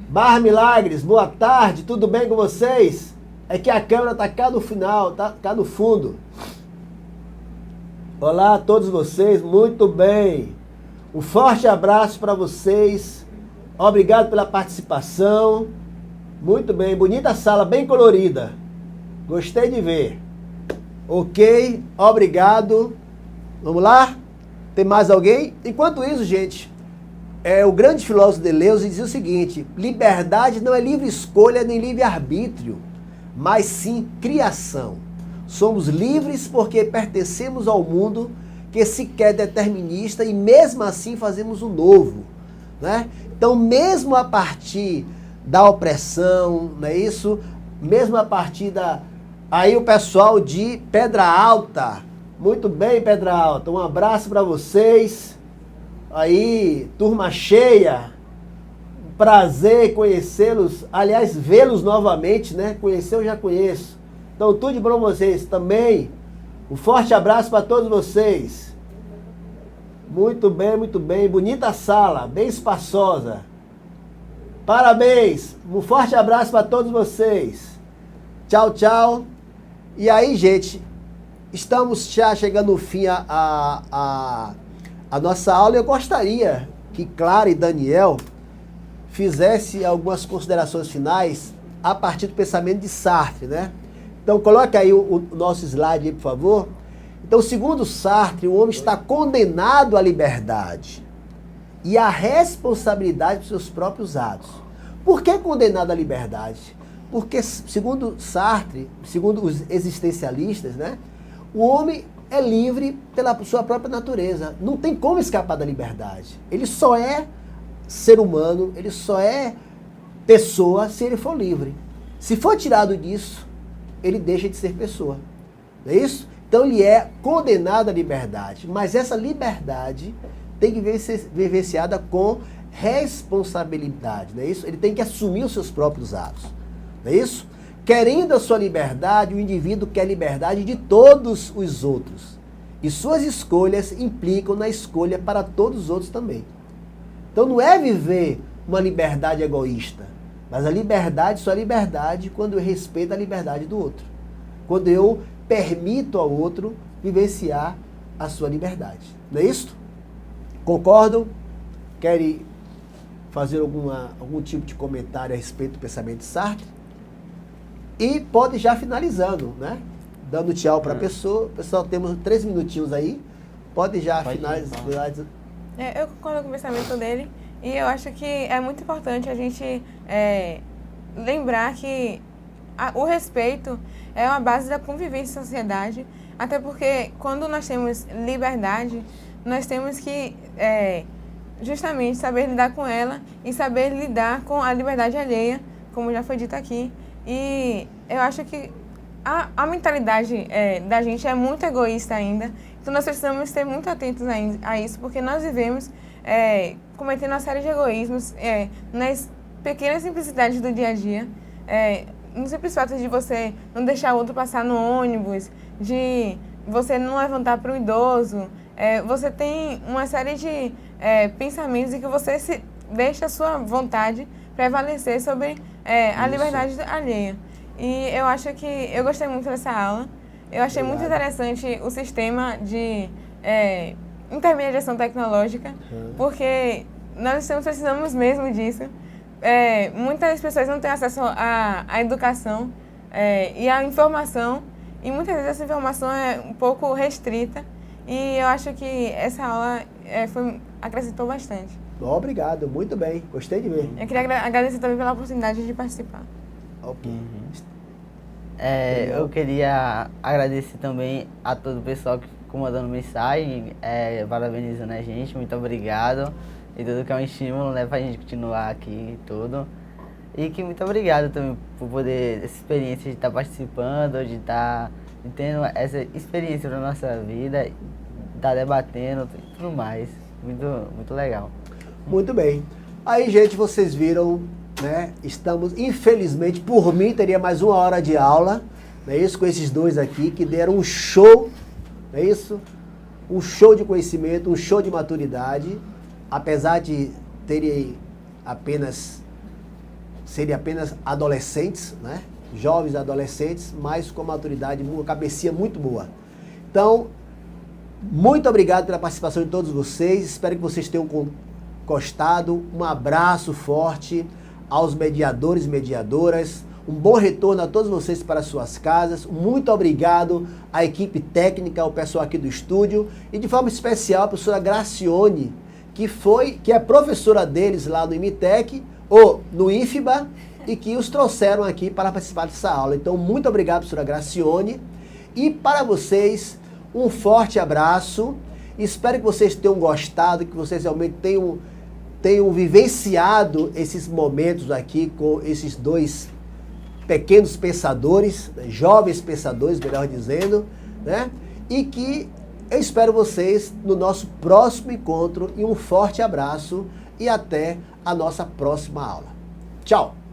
Barra Milagres, boa tarde, tudo bem com vocês? É que a câmera está cá no final, tá cá no fundo. Olá a todos vocês, muito bem. Um forte abraço para vocês. Obrigado pela participação. Muito bem, bonita sala, bem colorida. Gostei de ver. Ok, obrigado. Vamos lá? Tem mais alguém? Enquanto isso, gente, o grande filósofo Deleuze dizia o seguinte: liberdade não é livre escolha nem livre arbítrio, mas sim criação. Somos livres porque pertencemos ao mundo que se quer determinista e mesmo assim fazemos o novo, né? Então, mesmo a partir da opressão, não é isso? Mesmo a partir da... Aí o pessoal de Pedra Alta, muito bem, Pedra Alta, um abraço para vocês. Aí, turma cheia, prazer conhecê-los, aliás, vê-los novamente, né? Conhecer eu já conheço. Então, tudo de bom para vocês também. Um forte abraço para todos vocês. Muito bem. Bonita sala, bem espaçosa. Parabéns. Um forte abraço para todos vocês. Tchau, tchau. E aí, gente, estamos já chegando no fim a nossa aula. Eu gostaria que Clara e Daniel fizesse algumas considerações finais a partir do pensamento de Sartre, né? Então, coloque aí o nosso slide aí, por favor. Então, segundo Sartre, o homem está condenado à liberdade e à responsabilidade dos seus próprios atos. Por que condenado à liberdade? Porque, segundo Sartre, segundo os existencialistas, né, o homem é livre pela sua própria natureza. Não tem como escapar da liberdade. Ele só é ser humano, ele só é pessoa se ele for livre. Se for tirado disso, ele deixa de ser pessoa. Não é isso? Então ele é condenado à liberdade, mas essa liberdade tem que ser vivenciada com responsabilidade, não é isso? Ele tem que assumir os seus próprios atos, não é isso? Querendo a sua liberdade, o indivíduo quer liberdade de todos os outros. E suas escolhas implicam na escolha para todos os outros também. Então não é viver uma liberdade egoísta, mas a liberdade só é liberdade quando eu respeito a liberdade do outro. Quando eu permito ao outro vivenciar a sua liberdade. Não é isso? Concordam? Querem fazer algum tipo de comentário a respeito do pensamento de Sartre? E pode já finalizando, né? Dando tchau para a pessoa. Pessoal, temos 3 minutinhos aí. Pode já finalizar. Eu concordo com o pensamento dele. E eu acho que é muito importante a gente lembrar que o respeito é uma base da convivência em sociedade. Até porque quando nós temos liberdade, nós temos que justamente saber lidar com ela e saber lidar com a liberdade alheia, como já foi dito aqui. E eu acho que a mentalidade da gente é muito egoísta ainda, então nós precisamos ser muito atentos a isso, porque nós vivemos cometendo uma série de egoísmos nas pequenas simplicidades do dia a dia, no simples fato de você não deixar o outro passar no ônibus, de você não levantar para o idoso, você tem uma série de pensamentos em que você deixa a sua vontade prevalecer sobre a liberdade alheia. E eu acho que eu gostei muito dessa aula. Eu achei muito interessante o sistema de intermediação tecnológica, porque nós precisamos mesmo disso. Muitas pessoas não têm acesso à educação e à informação, e muitas vezes essa informação é um pouco restrita, e eu acho que essa aula acrescentou bastante. Obrigado, muito bem, gostei de ver. Eu queria agradecer também pela oportunidade de participar. Ok. Eu queria agradecer também a todo o pessoal que ficou mandando mensagem, parabenizando a gente, muito obrigado. E tudo que é um estímulo, né, pra gente continuar aqui e tudo. E que muito obrigado também por poder, essa experiência de estar participando, de estar tendo essa experiência na nossa vida, estar debatendo e tudo mais. Muito, muito legal. Muito bem. Aí, gente, vocês viram, né? Estamos, infelizmente, por mim, teria mais 1 hora de aula, não é isso? Com esses dois aqui, que deram um show, não é isso? Um show de conhecimento, um show de maturidade, apesar de serem apenas adolescentes, né? Jovens adolescentes, mas com maturidade, uma cabecinha muito boa. Então, muito obrigado pela participação de todos vocês, espero que vocês tenham gostado. Um abraço forte aos mediadores e mediadoras, um bom retorno a todos vocês para suas casas, muito obrigado à equipe técnica, ao pessoal aqui do estúdio, e de forma especial a professora Gracione, que é professora deles lá no IMITEC, ou no IFBA, e que os trouxeram aqui para participar dessa aula. Então, muito obrigado, professora Gracione, e para vocês, um forte abraço. Espero que vocês tenham gostado, que vocês realmente tenham vivenciado esses momentos aqui com esses dois pequenos pensadores, né, jovens pensadores, melhor dizendo, né? E que eu espero vocês no nosso próximo encontro, e um forte abraço e até a nossa próxima aula. Tchau!